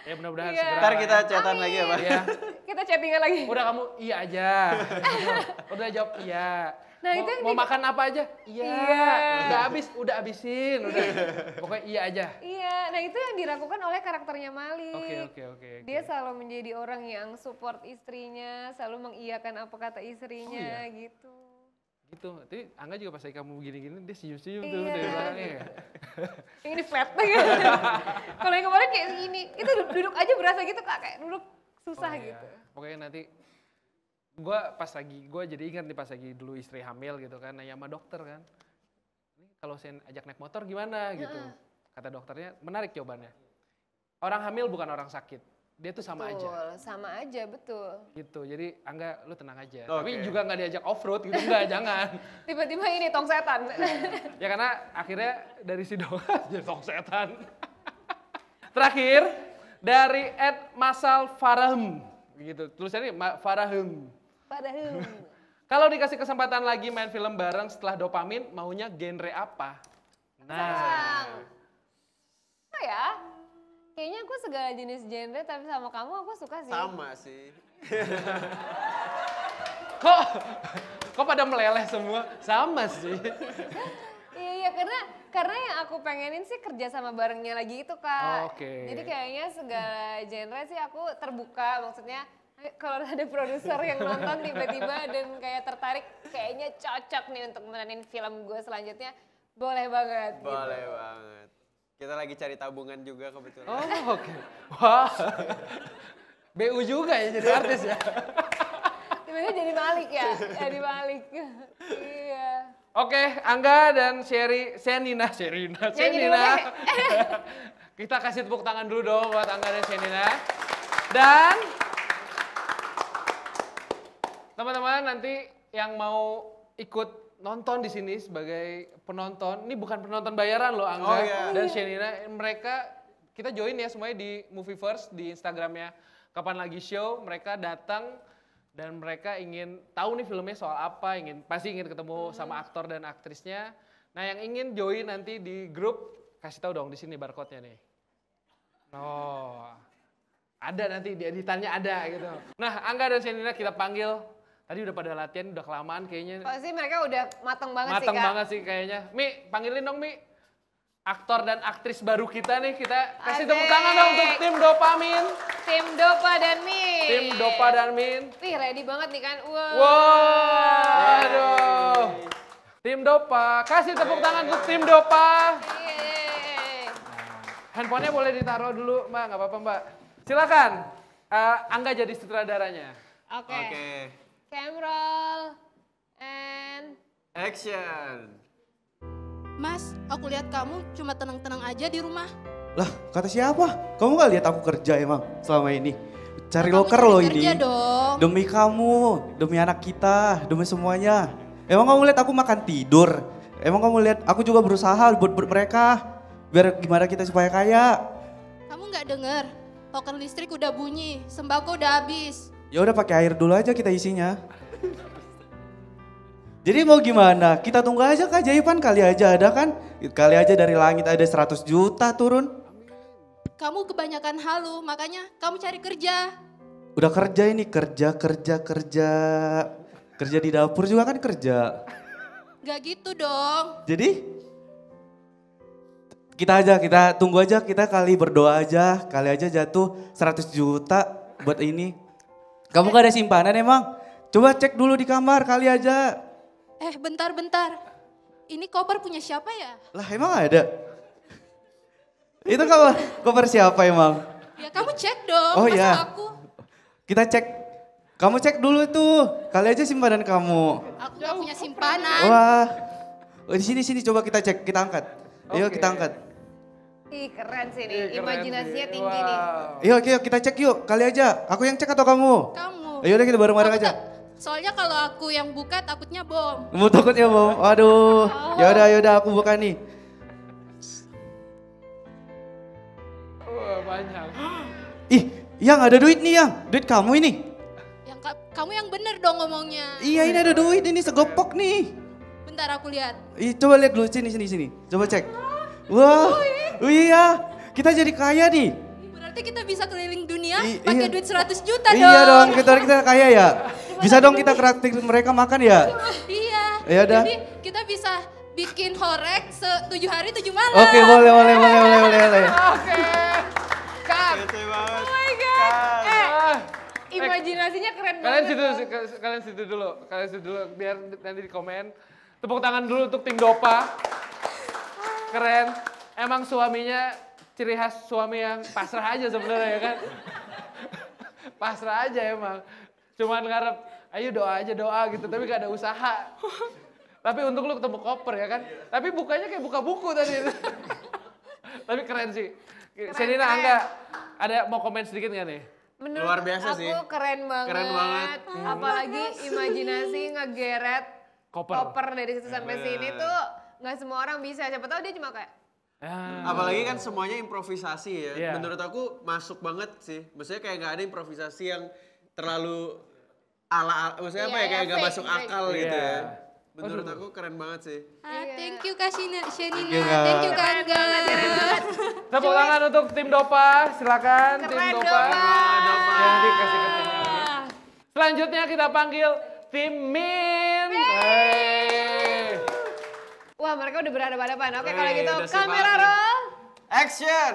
ya mudah-mudahan Iya. segera. Ntar kita chatan lagi ya Pak. Iya. Kita chattingan lagi. Udah kamu iya aja. Udah jawab iya. Nah, mau, itu yang mau makan apa aja? Iya. Iya. Udah habisin, udah. Pokoknya iya aja. Iya, nah itu yang diragukan oleh karakternya Malik. Oke. Dia selalu menjadi orang yang support istrinya, selalu mengiyakan apa kata istrinya gitu. Gitu. Tapi Angga juga pas lagi kamu gini-gini dia senyum-senyum tuh Iya. dari belakangnya. Yang ini flat gitu. Kalau yang kemarin kayak gini, itu duduk aja berasa gitu Kak, kayak duduk susah Iya. gitu. Pokoknya nanti gue jadi ingat nih pas lagi dulu istri hamil gitu kan, nanya sama dokter kan. Ini kalau saya ajak naik motor gimana gitu. Kata dokternya, menarik jawabannya. Orang hamil bukan orang sakit. Dia tuh sama aja. Betul, sama aja, betul. Gitu. Jadi Angga lu tenang aja. Oke. Tapi juga nggak diajak off road gitu, enggak, jangan. Tiba-tiba ini tong setan. Ya karena akhirnya dari si jadi tong setan. Terakhir dari @masal Farahum gitu. Tulisannya Farahum. Padahal. Kalau dikasih kesempatan lagi main film bareng setelah dopamin, maunya genre apa? Nah, Apa ya? Kayaknya aku segala jenis genre, tapi sama kamu aku suka sih. Sama sih. kok pada meleleh semua? Sama sih. Iya, karena yang aku pengenin sih kerja sama barengnya lagi itu Kak. Oke. Jadi kayaknya segala genre sih aku terbuka, maksudnya kalau ada produser yang nonton tiba-tiba dan kayak tertarik, kayaknya cocok nih untuk meranin film gue selanjutnya, boleh banget. Boleh banget. Kita lagi cari tabungan juga kebetulan. Oh, oke. Wah. BU juga ya jadi artis ya. Tiba-tiba jadi Malik ya, jadi Malik. Iya. Oke, Angga dan Shenina. Kita kasih tepuk tangan dulu dong buat Angga dan Shenina. Dan teman-teman nanti yang mau ikut nonton di sini sebagai penonton, ini bukan penonton bayaran loh Angga dan Shenina, mereka kita join ya semuanya di Movieverse di Instagramnya Kapan Lagi Show, mereka datang dan mereka ingin tahu nih filmnya soal apa, pasti ingin ketemu sama aktor dan aktrisnya. Nah yang ingin join nanti di grup, kasih tahu dong di sini barcode-nya nih. Oh, ada nanti di editannya ada gitu. Nah Angga dan Shenina kita panggil. Tadi udah pada latihan, udah kelamaan kayaknya. Pasti mereka udah mateng banget sih Kak. Mateng banget sih kayaknya. Mi, panggilin dong Mi. Aktor dan aktris baru kita nih, kita kasih tepuk tangan dong untuk tim Dopamin. Tim Dopa dan Min. Tim Dopa dan Min. Wih ready banget nih kan. Waduh. Tim Dopa, kasih tepuk tangan untuk tim Dopa. Yeay. Handphonenya boleh ditaruh dulu Mbak, nggak apa-apa Mbak. Silakan, Angga jadi sutradaranya. Oke. Cam roll and Action. Mas, aku lihat kamu cuma tenang-tenang aja di rumah. Lah, kata siapa? Kamu gak lihat aku kerja emang selama ini? Cari Kamu loker cari loh kerja ini. dong. Demi kamu, demi anak kita, demi semuanya. Emang kamu lihat aku makan tidur? Emang kamu lihat aku juga berusaha buat mereka? Biar gimana kita supaya kaya? Kamu nggak dengar? Token listrik udah bunyi, sembako udah habis. Ya udah pakai air dulu aja kita isinya. Jadi mau gimana? Kita tunggu aja keajaiban kali aja ada kan? Kali aja dari langit ada 100 juta turun. Kamu kebanyakan halu, makanya kamu cari kerja. Udah kerja ini, kerja. Kerja di dapur juga kan kerja. Gak gitu dong. Jadi kita tunggu aja, kita kali berdoa aja, kali aja jatuh 100 juta buat ini. Kamu gak ada simpanan emang? Coba cek dulu di kamar kali aja. Bentar. Ini koper punya siapa ya? Lah emang ada? Itu koper siapa emang? Ya kamu cek dong, Oh, masa iya. aku? Kita cek, kamu cek dulu tuh, kali aja simpanan kamu. Aku gak punya simpanan. Wah, di sini coba kita cek, kita angkat. Ayo Oke. kita angkat. Ih keren sih Ih, nih, keren imajinasinya sih. tinggi nih. Wow. Yuk kita cek yuk, kali aja. Aku yang cek atau kamu? Kamu. Ayo udah kita bareng-bareng Aku aja. Soalnya kalau aku yang buka takutnya bom. Kamu takut ya Bom? Aduh, yaudah aku buka nih. Wah, banyak. Ih, yang ada duit nih yang, duit kamu ini. Yang kamu yang bener dong ngomongnya. Iya ini ada duit ini segopok nih. Bentar aku lihat. Ih, coba lihat dulu sini. Coba cek. Wah, iya, kita jadi kaya nih. Berarti kita bisa keliling dunia iya. pakai duit 100 juta dong. Iya dong, kita kaya ya. Bisa dong kita keraktir mereka makan ya. Iya. Ya udah. Jadi kita bisa bikin horek 7 hari 7 malam. Oke, boleh. Oke. Cut. Kece banget. Oh my god. imajinasinya keren Kalian banget. situ dulu, biar nanti di komen. Tepuk tangan dulu untuk tim Dopa. Keren. Emang suaminya ciri khas suami yang pasrah aja sebenarnya ya kan. Pasrah aja emang. Cuman ngarep, ayo doa aja doa gitu, tapi gak ada usaha. Tapi untuk lu ketemu koper ya kan. Tapi bukanya kayak buka buku tadi. Tapi keren sih. Shenina, Angga, ada mau komen sedikit gak nih? Menurut Luar biasa aku sih. keren banget. Keren banget. Apalagi imajinasi ngegeret Koper. dari situ sampai sini tuh nggak semua orang bisa. Siapa tahu dia cuma kayak Apalagi kan semuanya improvisasi ya. Iya. Menurut aku masuk banget sih. Maksudnya kayak nggak ada improvisasi yang terlalu maksudnya apa ya, Iya, kayak nggak fake, masuk fake. akal gitu Iya. ya. Menurut aku keren banget sih. Thank you Kak Shenina, you, Kak. thank you Kak Angga. Tepuk tangan untuk tim Dopa, silakan tim Keren, Dopa. Dopa. Ya, nanti kasih ke timnya lagi. Selanjutnya kita panggil tim Min. Hey. wah mereka udah berhadapan-hadapan. Oke kalau Wih, gitu udah siap kamera banget nih. roll. Action!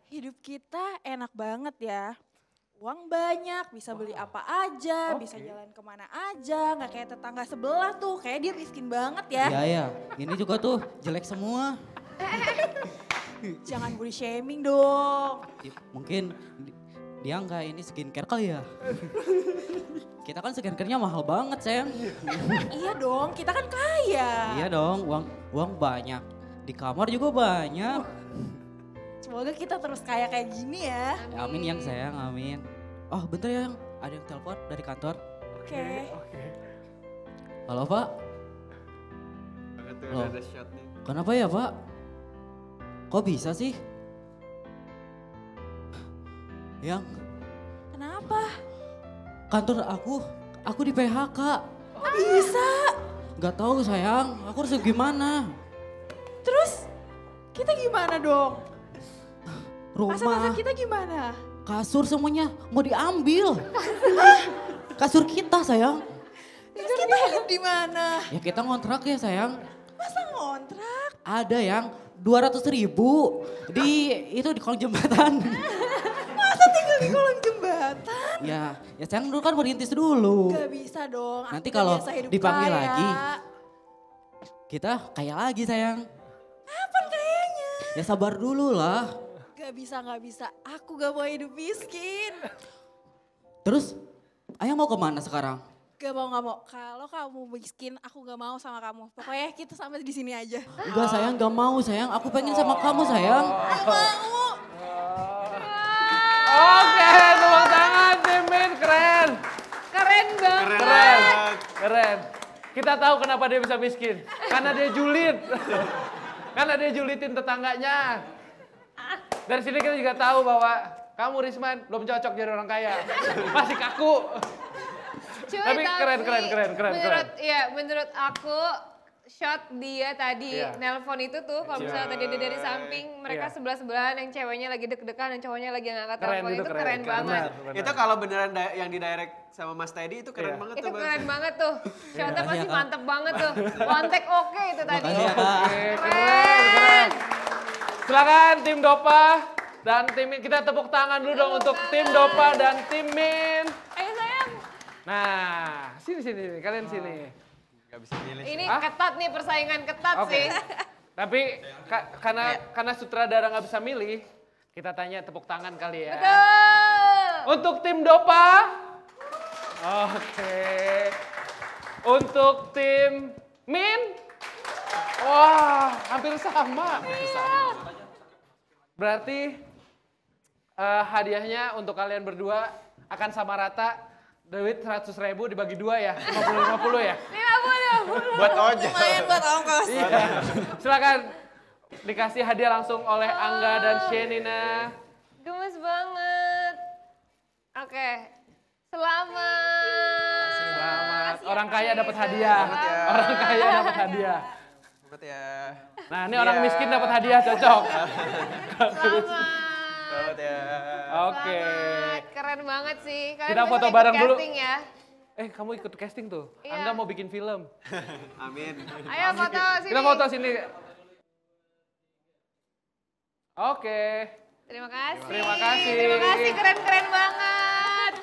Hidup kita enak banget ya. Uang banyak, bisa beli apa aja, bisa jalan kemana aja, nggak kayak tetangga sebelah tuh, kayak dia miskin banget ya. Iya ya, ini juga tuh jelek semua. Jangan body shaming dong. Mungkin dia nggak ini skincare kali ya. Kita kan skincare-nya mahal banget sayang. Iya dong, kita kan kaya. Iya dong, uang banyak. Di kamar juga banyak. Semoga kita terus kaya kayak gini ya. Amin yang sayang, amin. Oh bentar ya yang, ada yang telepon dari kantor. Oke. Halo Pak, Banget tuh Loh. udah ada shot nih. kenapa ya Pak? Kok bisa sih? Yang Kenapa? kantor aku di PHK. Kok bisa? Gak tahu sayang, aku harus gimana? Terus kita gimana dong? Masa Rumah, kita gimana? kasur semuanya mau diambil. Kasur kita sayang. Terus kita hidup di mana? Ya kita ngontrak ya sayang. Masa ngontrak? Ada yang 200.000 di kolong jembatan. Masa tinggal di kolong jembatan? Ya sayang dulu kan merintis dulu. Gak bisa dong. Nanti aku kalau biasa hidup dipanggil kaya. lagi. Kita kaya lagi sayang. Kapan kayaknya? Ya sabar dulu lah. Gak bisa. Aku gak mau hidup miskin. Terus ayah mau kemana sekarang? Gak mau. Kalau kamu miskin, aku gak mau sama kamu. Pokoknya kita sampai di sini aja. Enggak sayang, gak mau sayang. Aku pengen sama kamu sayang. Mau. Oke, tepuk tangan tim Min, keren. Keren banget. Keren. Kita tahu kenapa dia bisa miskin. Karena dia julid. Karena dia julitin tetangganya. Dari sini kita juga tahu bahwa kamu Risman belum cocok jadi orang kaya. Masih kaku. Cuy, Tapi keren. Menurut aku shot dia tadi Iya. nelpon itu tuh kalau misalnya tadi dia dari samping mereka Iya. sebelah-sebelahan yang ceweknya lagi deg-degan dan cowoknya lagi ngangkat Keren telepon itu itu keren. keren banget. Benar. Itu kalau beneran yang di direct sama Mas Teddy itu keren Iya. banget Itu tuh. Bang. keren banget tuh. Shotnya Makasih pasti ya, Kak. mantep banget tuh. One take oke itu tadi. Makasih ya Kak. Oke, keren. Silakan tim Dopa dan tim Min. Kita tepuk tangan dulu dong untuk tim Dopa dan tim Min. Ayo sayang. Nah, sini kalian sini. Gak bisa milih. Ini Hah? ketat nih, persaingan ketat Oke. sih. Tapi karena sutradara nggak bisa milih, kita tanya tepuk tangan kali ya. Betul. Untuk tim Dopa. Oke. Untuk tim Min. Wah, hampir sama. Berarti hadiahnya untuk kalian berdua akan sama rata. Duit 100.000 dibagi 2 ya, 50-50 ya. 50. Buat ojek. Lumayan buat ongkos. Iya. Silakan dikasih hadiah langsung oleh Angga dan Shenina. Gemes banget. Oke. Selamat. Selamat. Orang kaya dapat hadiah. Orang kaya dapat hadiah. Selamat ya. Nah, ini orang miskin dapat hadiah cocok. Selamat ya. Oke. Selamat. Keren banget sih. Kalian Kita besok foto ikut bareng dulu. casting ya. Kamu ikut casting tuh. Iya. Angga mau bikin film. Amin. Ayo foto sini. Kita foto sini. Oke. Terima kasih. Terima kasih. Terima kasih, keren-keren banget.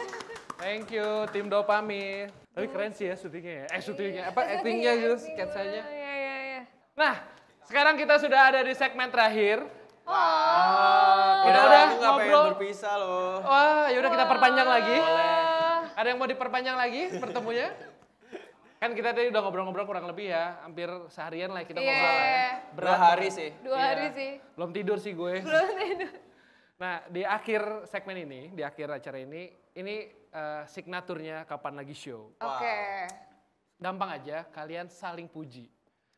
Thank you, tim Dopamin. Tapi keren sih ya syutingnya ya. Syutingnya, actingnya gitu, sketsanya. Iya. Nah, sekarang kita sudah ada di segmen terakhir. Kita Udah udah aku nggak pengen ngobrol. berpisah loh. Wah, yaudah kita perpanjang lagi. Ada yang mau diperpanjang lagi pertemunya? Kan kita tadi udah ngobrol-ngobrol kurang lebih ya, hampir seharian lah kita ngobrol lah ya. 2 hari sih. 2 hari sih. Belum tidur sih gue. Belum tidur. Nah, di akhir segmen ini, di akhir acara ini signaturnya Kapan Lagi Show. Oke. Gampang aja, kalian saling puji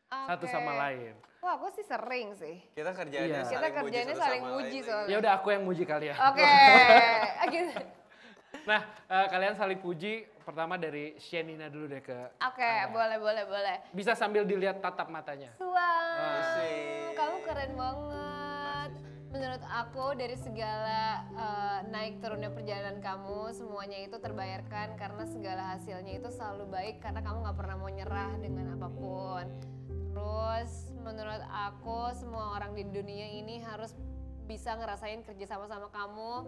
satu sama lain. Wah, aku sih sering sih. Kita kerjaannya Iya. Kita kerjanya saling muji soalnya. Ya udah aku yang muji kalian. Oke. Gitu. Nah, kalian saling puji pertama dari Shenina dulu deh ke. Oke, boleh. Bisa sambil dilihat tatap matanya. Suam, kamu keren banget. Menurut aku dari segala naik turunnya perjalanan kamu, semuanya itu terbayarkan karena segala hasilnya itu selalu baik karena kamu gak pernah mau nyerah dengan apapun. Terus menurut aku semua orang di dunia ini harus bisa ngerasain kerja sama kamu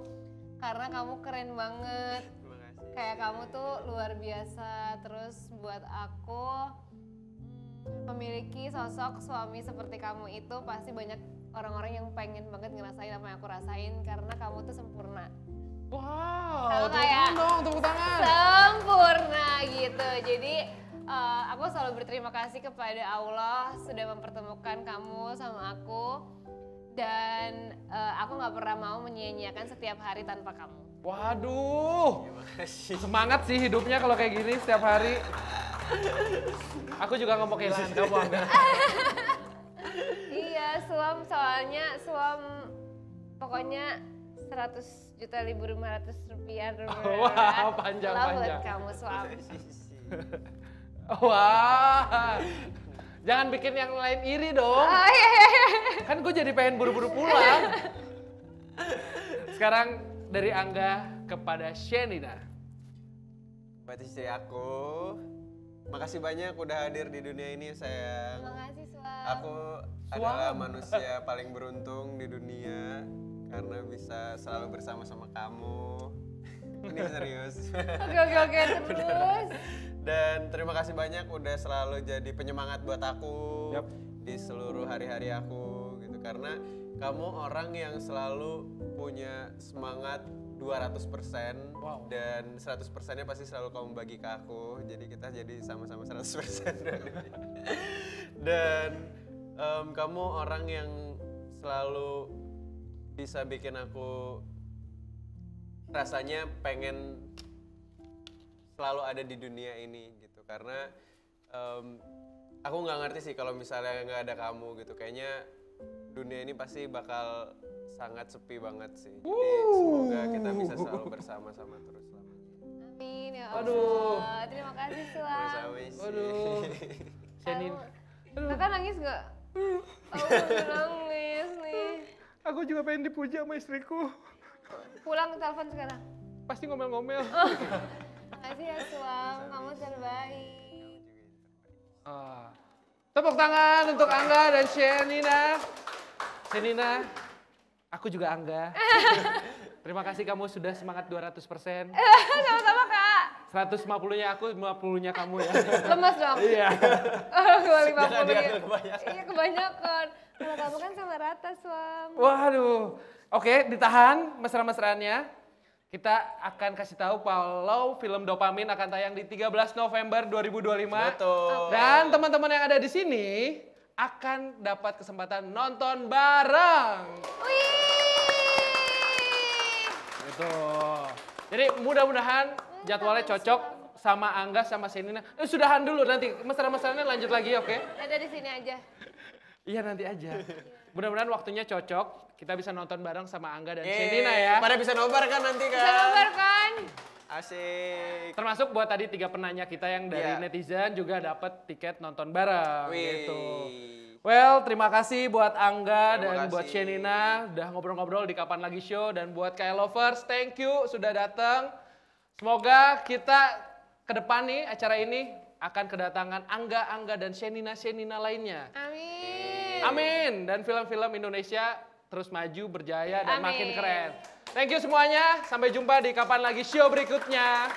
karena kamu keren banget. Kayak kamu tuh luar biasa. Terus buat aku memiliki sosok suami seperti kamu itu pasti banyak orang-orang yang pengen banget ngerasain apa yang aku rasain karena kamu tuh sempurna. Wow, Kalau tepuk kayak tangan dong, tepuk tangan. Sempurna gitu. Jadi aku selalu berterima kasih kepada Allah sudah mempertemukan kamu sama aku dan aku nggak pernah mau menyia-nyiakan setiap hari tanpa kamu. Waduh, semangat sih hidupnya kalau kayak gini setiap hari. Aku juga nggak mau kehilangan kamu, Angga. Iya, soalnya pokoknya 100.500.000 rupiah. Wah, panjang. Buat kamu suami. Wah, jangan bikin yang lain iri dong. Iya. Kan gue jadi pengen buru-buru pulang. Sekarang dari Angga kepada Shenina. Buat istri aku, makasih banyak udah hadir di dunia ini sayang. Terima kasih suami. Aku adalah manusia paling beruntung di dunia karena bisa selalu bersama-sama kamu. Ini serius. Oke, terus. Dan terima kasih banyak udah selalu jadi penyemangat buat aku di seluruh hari-hari aku gitu. Karena kamu orang yang selalu punya semangat 200% dan 100%-nya pasti selalu kamu bagi ke aku. Jadi kita jadi sama-sama 100%. Dan kamu orang yang selalu bisa bikin aku rasanya pengen selalu ada di dunia ini gitu. Karena aku nggak ngerti sih kalau misalnya nggak ada kamu gitu. Kayaknya dunia ini pasti bakal sangat sepi banget sih. Jadi semoga kita bisa selalu bersama-sama terus selama. Amin ya Allah. Aduh. Terima kasih suami. Sama-sama. Aduh, Shenina. Kakak nangis nggak? Aku nangis nih. Aku juga pengen dipuji sama istriku. Pulang telepon sekarang. Pasti ngomel-ngomel. Makasih ya suam, kamu terbaik. Tepuk tangan untuk Angga dan Shenina. Shenina, aku juga Angga. Terima kasih kamu sudah semangat 200%. Sama-sama kak. 150-nya aku, 50-nya kamu ya. Lemas dong. Iya. Gue 50 ya. Iya kebanyakan. Kalau kamu kan sama rata suam. Waduh. Oke, ditahan mesra-mesraannya. Kita akan kasih tahu kalau film Dopamin akan tayang di 13 November 2025. Betul. Dan teman-teman yang ada di sini akan dapat kesempatan nonton bareng. Gitu. Jadi mudah-mudahan jadwalnya cocok sama Angga sama Shenina. Sudahan dulu nanti mesra-mesraannya lanjut lagi, oke? Ada di sini aja. Iya nanti aja. Mudah-mudahan waktunya cocok. Kita bisa nonton bareng sama Angga dan Shenina ya. Pada bisa nobar kan nanti kan? Bisa nobar kan? Asik. Termasuk buat tadi 3 penanya kita yang dari netizen juga dapat tiket nonton bareng gitu. Well, terima kasih buat Angga dan buat Shenina udah ngobrol-ngobrol di Kapan Lagi Show, dan buat KL Lovers, thank you sudah datang. Semoga kita ke depan nih acara ini akan kedatangan Angga dan Shenina lainnya. Amin. Amin. Dan film-film Indonesia terus maju, berjaya dan makin keren. Thank you semuanya. Sampai jumpa di kapan lagi show berikutnya.